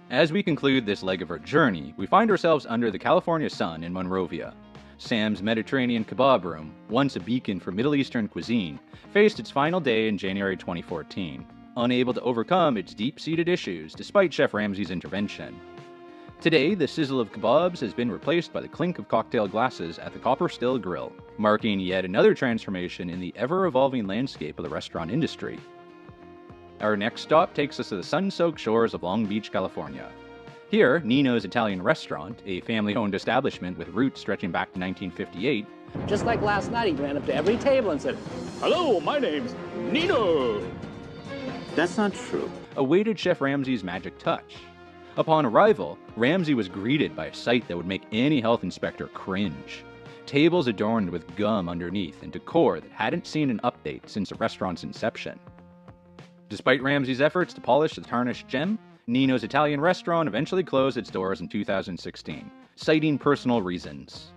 A: As we conclude this leg of our journey, we find ourselves under the California sun in Monrovia. Sam's Mediterranean Kebab Room, once a beacon for Middle Eastern cuisine, faced its final day in January 2014, unable to overcome its deep-seated issues despite Chef Ramsay's intervention. Today, the sizzle of kebabs has been replaced by the clink of cocktail glasses at the Copper Still Grill, marking yet another transformation in the ever-evolving landscape of the restaurant industry. Our next stop takes us to the sun-soaked shores of Long Beach, California. Here, Nino's Italian Restaurant, a family-owned establishment with roots stretching back to 1958.
E: Just like last night, he ran up to every table and said, "Hello, my name's Nino."
A: That's not true. Awaited Chef Ramsay's magic touch. Upon arrival, Ramsay was greeted by a sight that would make any health inspector cringe. Tables adorned with gum underneath and decor that hadn't seen an update since the restaurant's inception. Despite Ramsay's efforts to polish the tarnished gem, Nino's Italian Restaurant eventually closed its doors in 2016, citing personal reasons.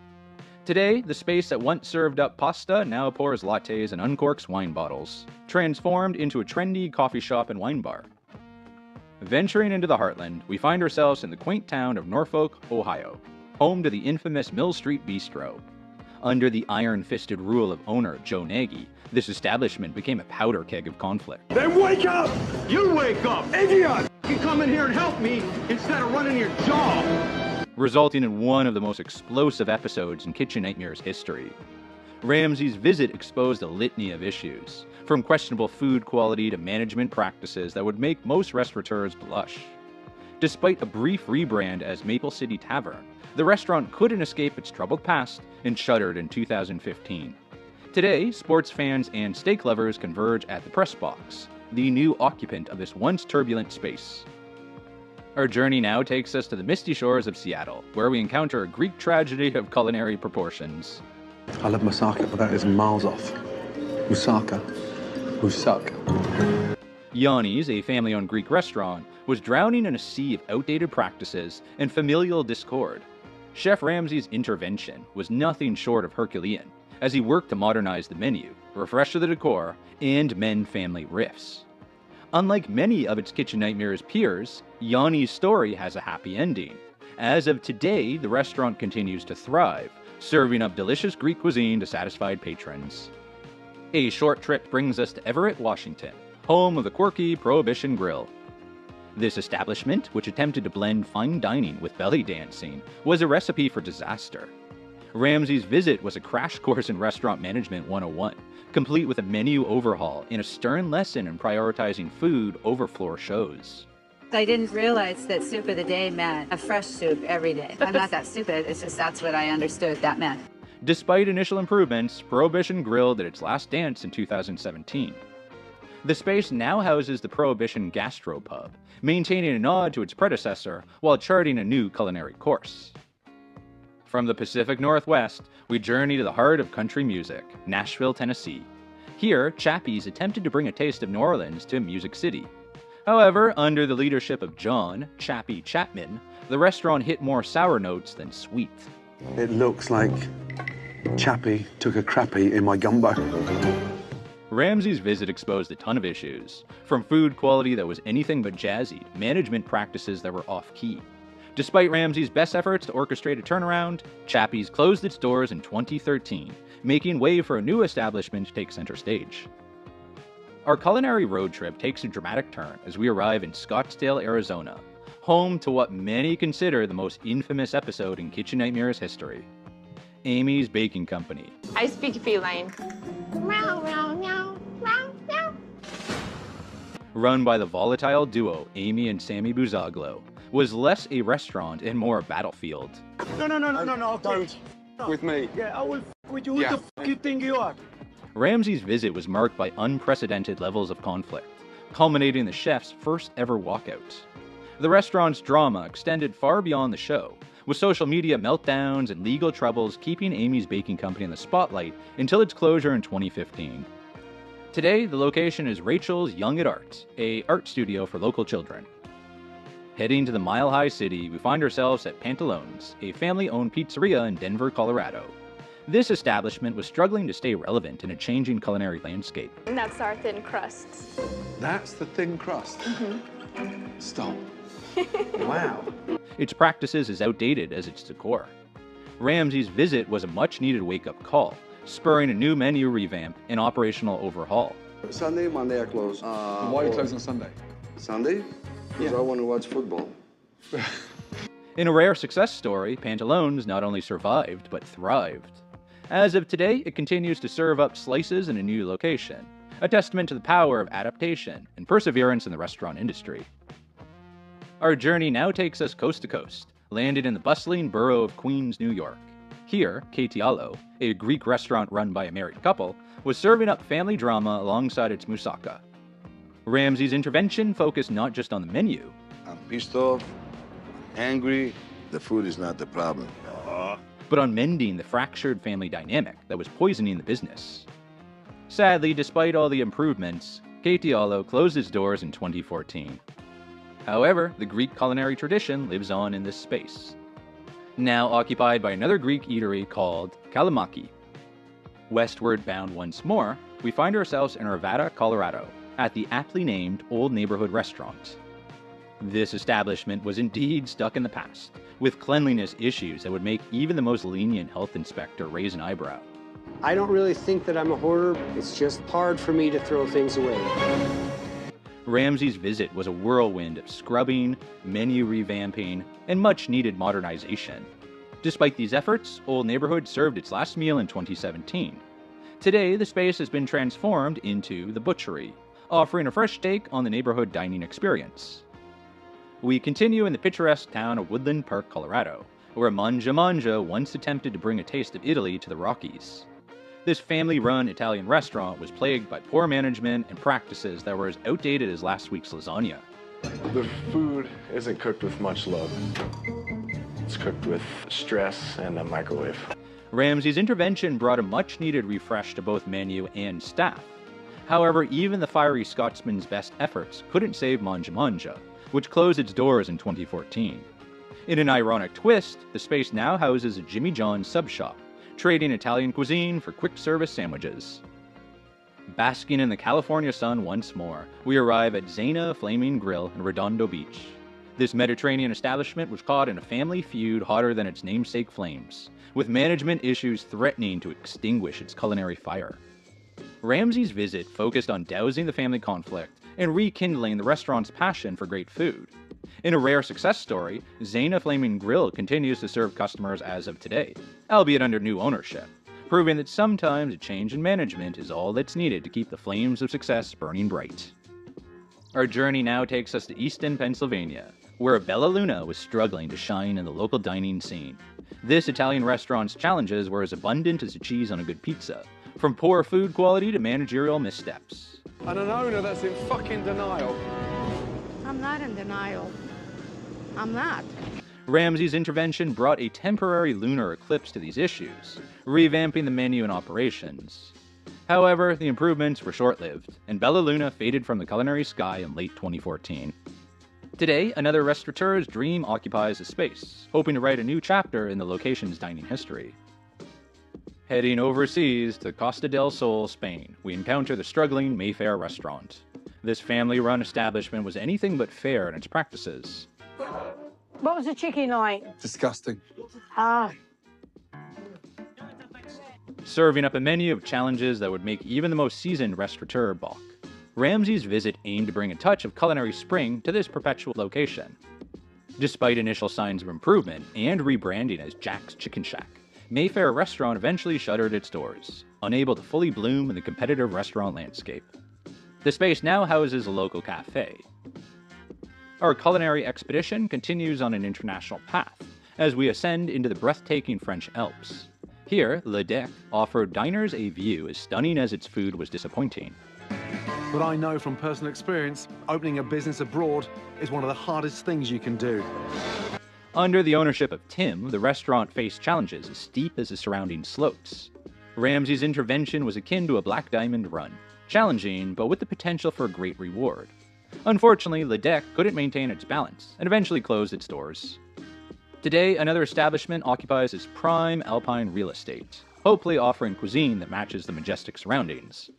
A: Today, the space that once served up pasta now pours lattes and uncorks wine bottles, transformed into a trendy coffee shop and wine bar. Venturing into the heartland, we find ourselves in the quaint town of Norfolk, Ohio, home to the infamous Mill Street Bistro. Under the iron-fisted rule of owner Joe Nagy, this establishment became a powder keg of conflict.
C: Then wake up! You wake up, idiot! You come in here and help me instead of running your job!
A: Resulting in one of the most explosive episodes in Kitchen Nightmares history. Ramsay's visit exposed a litany of issues, from questionable food quality to management practices that would make most restaurateurs blush. Despite a brief rebrand as Maple City Tavern, the restaurant couldn't escape its troubled past and shuttered in 2015. Today, sports fans and steak lovers converge at the Press Box, the new occupant of this once turbulent space. Our journey now takes us to the misty shores of Seattle, where we encounter a Greek tragedy of culinary proportions.
F: I love moussaka, but that is miles off. Moussaka. Moussak.
A: Yanni's, a family-owned Greek restaurant, was drowning in a sea of outdated practices and familial discord. Chef Ramsay's intervention was nothing short of Herculean, as he worked to modernize the menu, refresh the decor, and mend family rifts. Unlike many of its Kitchen Nightmares peers, Yanni's story has a happy ending. As of today, the restaurant continues to thrive, serving up delicious Greek cuisine to satisfied patrons. A short trip brings us to Everett, Washington, home of the quirky Prohibition Grill. This establishment, which attempted to blend fine dining with belly dancing, was a recipe for disaster. Ramsay's visit was a crash course in Restaurant Management 101, complete with a menu overhaul and a stern lesson in prioritizing food over floor shows.
V: I didn't realize that soup of the day meant a fresh soup every day. I'm not that stupid, it's just that's what I understood that meant.
A: Despite initial improvements, Prohibition Grill did its last dance in 2017. The space now houses the Prohibition Gastropub, maintaining a nod to its predecessor while charting a new culinary course. From the Pacific Northwest, we journey to the heart of country music, Nashville, Tennessee. Here, Chappie's attempted to bring a taste of New Orleans to Music City. However, under the leadership of John Chappie Chapman, the restaurant hit more sour notes than sweet.
F: It looks like Chappie took a crappie in my gumbo.
A: Ramsay's visit exposed a ton of issues, from food quality that was anything but jazzy to management practices that were off-key. Despite Ramsay's best efforts to orchestrate a turnaround, Chappie's closed its doors in 2013, making way for a new establishment to take center stage. Our culinary road trip takes a dramatic turn as we arrive in Scottsdale, Arizona, home to what many consider the most infamous episode in Kitchen Nightmares history, Amy's Baking Company.
H: I speak feline. Meow, meow, meow, meow, meow.
A: Run by the volatile duo Amy and Sammy Buzaglo, was less a restaurant and more a battlefield.
C: No, don't. With me.
W: Yeah, I will with you.
C: Yeah.
W: Who the fuck you think you are?
A: Ramsay's visit was marked by unprecedented levels of conflict, culminating in the chef's first ever walkout. The restaurant's drama extended far beyond the show, with social media meltdowns and legal troubles keeping Amy's Baking Company in the spotlight until its closure in 2015. Today, the location is Rachel's Young at Art, a art studio for local children. Heading to the Mile High City, we find ourselves at Pantalones, a family-owned pizzeria in Denver, Colorado. This establishment was struggling to stay relevant in a changing culinary landscape.
H: And that's our thin crusts.
B: That's the thin crust? Stop.
F: Wow.
A: Its practices as outdated as its decor. Ramsay's visit was a much-needed wake-up call, spurring a new menu revamp and operational overhaul.
D: Sunday, Monday I close.
B: Why are you closing on Sunday?
D: Sunday? Because I want to watch football.
A: In a rare success story, Pantalones not only survived, but thrived. As of today, it continues to serve up slices in a new location, a testament to the power of adaptation and perseverance in the restaurant industry. Our journey now takes us coast to coast, landed in the bustling borough of Queens, New York. Here, Katialo, a Greek restaurant run by a married couple, was serving up family drama alongside its moussaka. Ramsay's intervention focused not just on the menu.
G: I'm pissed off, angry. The food is not the problem.
A: But on mending the fractured family dynamic that was poisoning the business. Sadly, despite all the improvements, Katialo closed its doors in 2014. However, the Greek culinary tradition lives on in this space, now occupied by another Greek eatery called Kalamaki. Westward bound once more, we find ourselves in Arvada, Colorado, at the aptly named Old Neighborhood Restaurant. This establishment was indeed stuck in the past, with cleanliness issues that would make even the most lenient health inspector raise an eyebrow.
I: I don't really think that I'm a hoarder. It's just hard for me to throw things away.
A: Ramsay's visit was a whirlwind of scrubbing, menu revamping, and much-needed modernization. Despite these efforts, Old Neighborhood served its last meal in 2017. Today, the space has been transformed into The Butchery, offering a fresh take on the neighborhood dining experience. We continue in the picturesque town of Woodland Park, Colorado, where Mangia Mangia once attempted to bring a taste of Italy to the Rockies. This family-run Italian restaurant was plagued by poor management and practices that were as outdated as last week's lasagna.
K: The food isn't cooked with much love. It's cooked with stress and a microwave.
A: Ramsay's intervention brought a much-needed refresh to both menu and staff. However, even the fiery Scotsman's best efforts couldn't save Mangia Mangia, which closed its doors in 2014. In an ironic twist, the space now houses a Jimmy John's sub shop, trading Italian cuisine for quick-service sandwiches. Basking in the California sun once more, we arrive at Zena Flaming Grill in Redondo Beach. This Mediterranean establishment was caught in a family feud hotter than its namesake flames, with management issues threatening to extinguish its culinary fire. Ramsay's visit focused on dousing the family conflict and rekindling the restaurant's passion for great food. In a rare success story, Zena Flaming Grill continues to serve customers as of today, albeit under new ownership, proving that sometimes a change in management is all that's needed to keep the flames of success burning bright. Our journey now takes us to Easton, Pennsylvania, where Bella Luna was struggling to shine in the local dining scene. This Italian restaurant's challenges were as abundant as the cheese on a good pizza, from poor food quality to managerial missteps.
B: And an owner that's in fucking denial.
H: I'm not in denial. I'm not.
A: Ramsay's intervention brought a temporary lunar eclipse to these issues, revamping the menu and operations. However, the improvements were short-lived, and Bella Luna faded from the culinary sky in late 2014. Today, another restaurateur's dream occupies the space, hoping to write a new chapter in the location's dining history. Heading overseas to Costa del Sol, Spain, we encounter the struggling Mayfair restaurant. This family-run establishment was anything but fair in its practices.
H: What was the chicken like?
B: Disgusting.
H: Ah.
A: Serving up a menu of challenges that would make even the most seasoned restaurateur balk. Ramsay's visit aimed to bring a touch of culinary spring to this perpetual location. Despite initial signs of improvement and rebranding as Jack's Chicken Shack, Mayfair Restaurant eventually shuttered its doors, unable to fully bloom in the competitive restaurant landscape. The space now houses a local cafe. Our culinary expedition continues on an international path, as we ascend into the breathtaking French Alps. Here, Le Deck offered diners a view as stunning as its food was disappointing.
X: But I know from personal experience, opening a business abroad is one of the hardest things you can do.
A: Under the ownership of Tim, the restaurant faced challenges as steep as the surrounding slopes. Ramsay's intervention was akin to a black diamond run, challenging but with the potential for a great reward. Unfortunately, Le Deck couldn't maintain its balance and eventually closed its doors. Today, another establishment occupies its prime alpine real estate, hopefully offering cuisine that matches the majestic surroundings.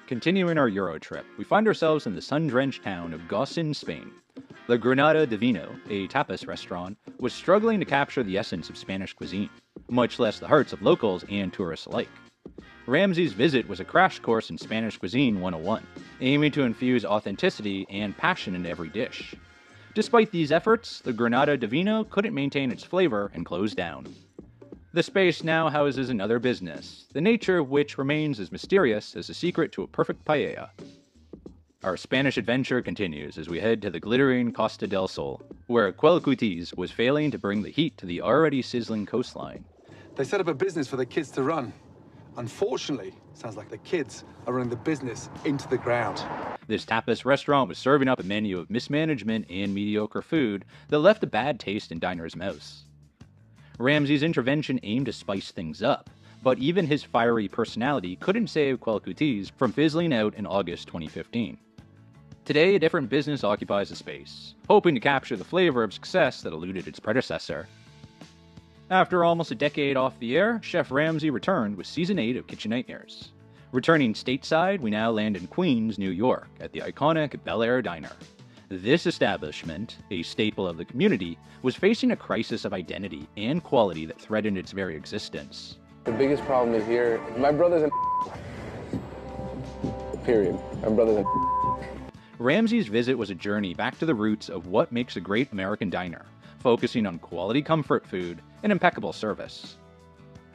A: Continuing our Euro trip, we find ourselves in the sun-drenched town of Gossin, Spain. La Granada de Vino, a tapas restaurant, was struggling to capture the essence of Spanish cuisine, much less the hearts of locals and tourists alike. Ramsay's visit was a crash course in Spanish Cuisine 101, aiming to infuse authenticity and passion into every dish. Despite these efforts, the Granada de Vino couldn't maintain its flavor and closed down. The space now houses another business, the nature of which remains as mysterious as the secret to a perfect paella. Our Spanish adventure continues as we head to the glittering Costa del Sol, where Cuelcutis was failing to bring the heat to the already sizzling coastline.
X: They set up a business for the kids to run. Unfortunately, sounds like the kids are running the business into the ground.
A: This tapas restaurant was serving up a menu of mismanagement and mediocre food that left a bad taste in diners' mouths. Ramsay's intervention aimed to spice things up, but even his fiery personality couldn't save Cuelcutis from fizzling out in August 2015. Today, a different business occupies the space, hoping to capture the flavor of success that eluded its predecessor. After almost a decade off the air, Chef Ramsay returned with Season 8 of Kitchen Nightmares. Returning stateside, we now land in Queens, New York, at the iconic Bel Air Diner. This establishment, a staple of the community, was facing a crisis of identity and quality that threatened its very existence.
K: The biggest problem is here, my brother's in period. My brother's in
A: Ramsay's visit was a journey back to the roots of what makes a great American diner, focusing on quality comfort food and impeccable service.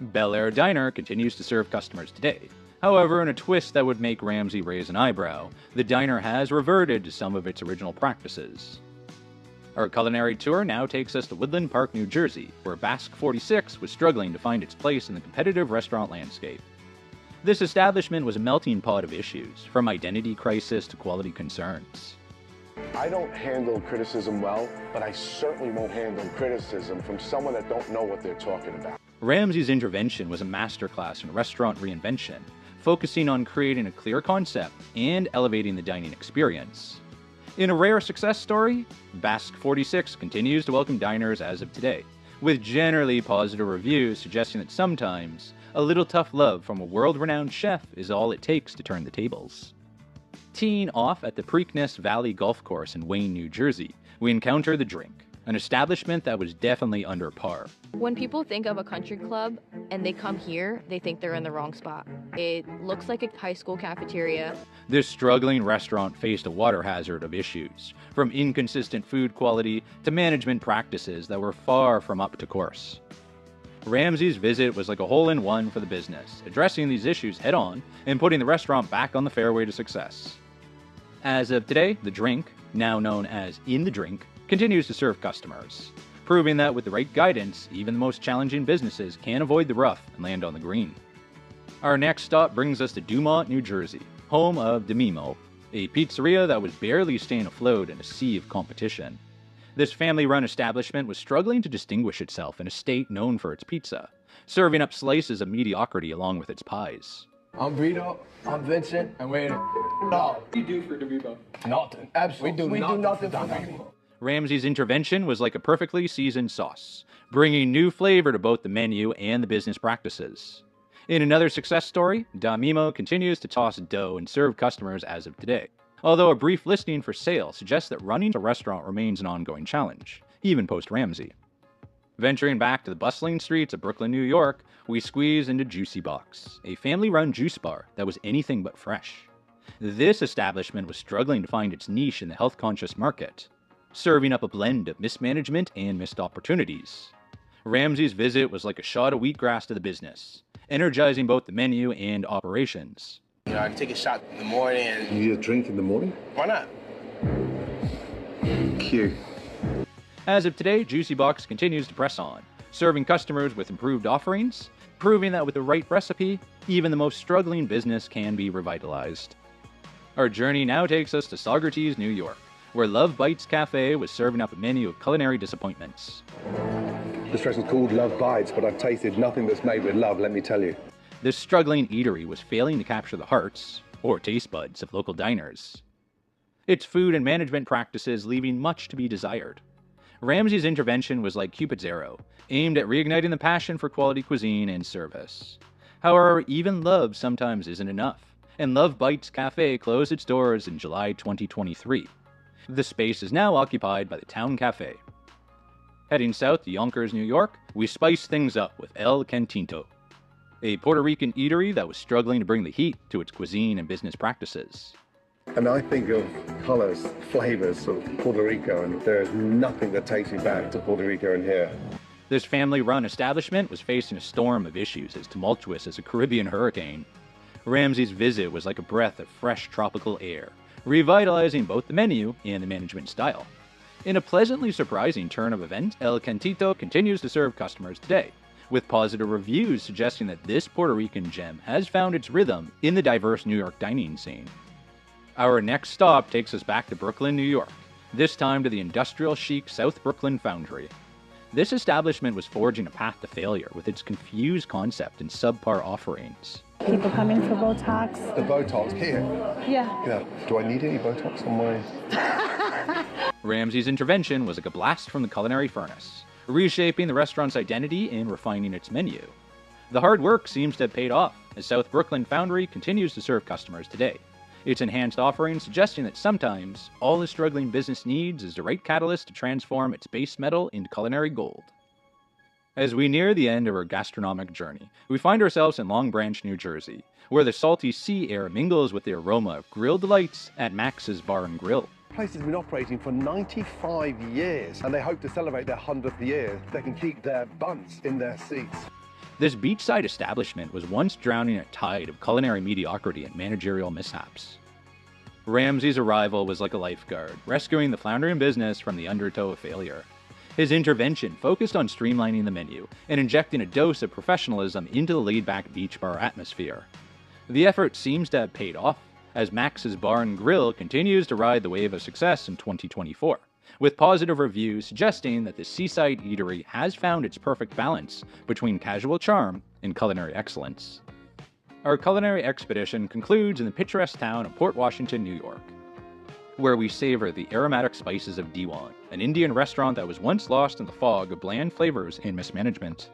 A: Bel Air Diner continues to serve customers today. However, in a twist that would make Ramsay raise an eyebrow, the diner has reverted to some of its original practices. Our culinary tour now takes us to Woodland Park, New Jersey, where Basque 46 was struggling to find its place in the competitive restaurant landscape. This establishment was a melting pot of issues, from identity crisis to quality concerns.
L: I don't handle criticism well, but I certainly won't handle criticism from someone that don't know what they're talking about.
A: Ramsay's intervention was a masterclass in restaurant reinvention, focusing on creating a clear concept and elevating the dining experience. In a rare success story, Basque 46 continues to welcome diners as of today, with generally positive reviews suggesting that sometimes a little tough love from a world-renowned chef is all it takes to turn the tables. Teeing off at the Preakness Valley Golf Course in Wayne, New Jersey, we encounter The Drink, an establishment that was definitely under par.
M: When people think of a country club and they come here, they think they're in the wrong spot. It looks like a high school cafeteria.
A: This struggling restaurant faced a water hazard of issues, from inconsistent food quality to management practices that were far from up to course. Ramsay's visit was like a hole-in-one for the business, addressing these issues head-on and putting the restaurant back on the fairway to success. As of today, The Drink, now known as In the Drink, continues to serve customers, proving that with the right guidance, even the most challenging businesses can avoid the rough and land on the green. Our next stop brings us to Dumont, New Jersey, home of DeMimo, a pizzeria that was barely staying afloat in a sea of competition. This family-run establishment was struggling to distinguish itself in a state known for its pizza, serving up slices of mediocrity along with its pies.
N: I'm Vito, I'm Vincent, and we're no.
R: What do you do for DeVivo?
N: Nothing. Absolutely. We do nothing for DeVivo.
A: Ramsay's intervention was like a perfectly seasoned sauce, bringing new flavor to both the menu and the business practices. In another success story, DeMimo continues to toss dough and serve customers as of today, although a brief listing for sale suggests that running a restaurant remains an ongoing challenge, even post-Ramsay. Venturing back to the bustling streets of Brooklyn, New York, we squeeze into Juicy Box, a family-run juice bar that was anything but fresh. This establishment was struggling to find its niche in the health-conscious market, serving up a blend of mismanagement and missed opportunities. Ramsay's visit was like a shot of wheatgrass to the business, energizing both the menu and operations.
D: You know, I can take a shot in the morning and...
F: You need a drink in the morning?
D: Why not?
F: Cute.
A: As of today, Juicy Box continues to press on, serving customers with improved offerings, proving that with the right recipe, even the most struggling business can be revitalized. Our journey now takes us to Saugerties, New York, where Love Bites Cafe was serving up a menu of culinary disappointments.
F: This restaurant's called Love Bites, but I've tasted nothing that's made with love, let me tell you.
A: This struggling eatery was failing to capture the hearts, or taste buds, of local diners. Its food and management practices leaving much to be desired. Ramsay's intervention was like Cupid's arrow, aimed at reigniting the passion for quality cuisine and service. However, even love sometimes isn't enough, and Love Bites Cafe closed its doors in July 2023. The space is now occupied by the Town Cafe. Heading south to Yonkers, New York, we spice things up with El Cantinto, a Puerto Rican eatery that was struggling to bring the heat to its cuisine and business practices.
F: And I think of colors, flavors of Puerto Rico, and there is nothing that takes me back to Puerto Rico in here.
A: This family-run establishment was facing a storm of issues as tumultuous as a Caribbean hurricane. Ramsay's visit was like a breath of fresh tropical air, revitalizing both the menu and the management style. In a pleasantly surprising turn of events, El Cantito continues to serve customers today, with positive reviews suggesting that this Puerto Rican gem has found its rhythm in the diverse New York dining scene. Our next stop takes us back to Brooklyn, New York, this time to the industrial chic South Brooklyn Foundry. This establishment was forging a path to failure with its confused concept and subpar offerings.
O: People come in for Botox.
L: The Botox here?
O: Yeah.
L: Yeah. Do I need any Botox on my...
A: Ramsay's intervention was like a blast from the culinary furnace, reshaping the restaurant's identity and refining its menu. The hard work seems to have paid off, as South Brooklyn Foundry continues to serve customers today. Its enhanced offerings suggesting that sometimes all a struggling business needs is the right catalyst to transform its base metal into culinary gold. As we near the end of our gastronomic journey, we find ourselves in Long Branch, New Jersey, where the salty sea air mingles with the aroma of grilled delights at Max's Bar and Grill.
L: The place has been operating for 95 years, and they hope to celebrate their 100th year. They can keep their buns in their seats.
A: This beachside establishment was once drowning a tide of culinary mediocrity and managerial mishaps. Ramsay's arrival was like a lifeguard, rescuing the floundering business from the undertow of failure. His intervention focused on streamlining the menu and injecting a dose of professionalism into the laid-back beach bar atmosphere. The effort seems to have paid off, as Max's Bar and Grill continues to ride the wave of success in 2024, with positive reviews suggesting that the seaside eatery has found its perfect balance between casual charm and culinary excellence. Our culinary expedition concludes in the picturesque town of Port Washington, New York, where we savor the aromatic spices of Diwan, an Indian restaurant that was once lost in the fog of bland flavors and mismanagement.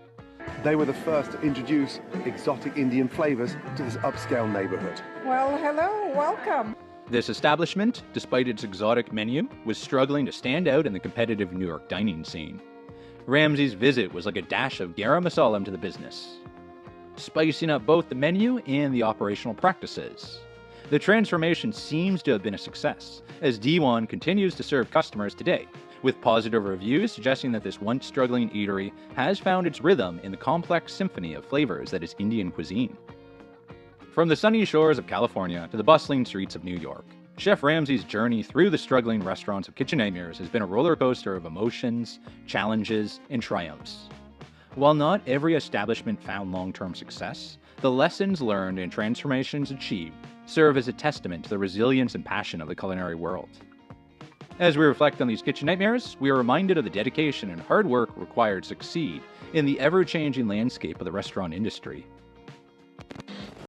L: They were the first to introduce exotic Indian flavors to this upscale neighborhood.
O: Well, hello, welcome.
A: This establishment, despite its exotic menu, was struggling to stand out in the competitive New York dining scene. Ramsay's visit was like a dash of garam masalam to the business, spicing up both the menu and the operational practices. The transformation seems to have been a success, as Diwan continues to serve customers today, with positive reviews suggesting that this once struggling eatery has found its rhythm in the complex symphony of flavors that is Indian cuisine. From the sunny shores of California to the bustling streets of New York, Chef Ramsay's journey through the struggling restaurants of Kitchen Nightmares has been a roller coaster of emotions, challenges, and triumphs. While not every establishment found long-term success, the lessons learned and transformations achieved serve as a testament to the resilience and passion of the culinary world. As we reflect on these Kitchen Nightmares, we are reminded of the dedication and hard work required to succeed in the ever-changing landscape of the restaurant industry.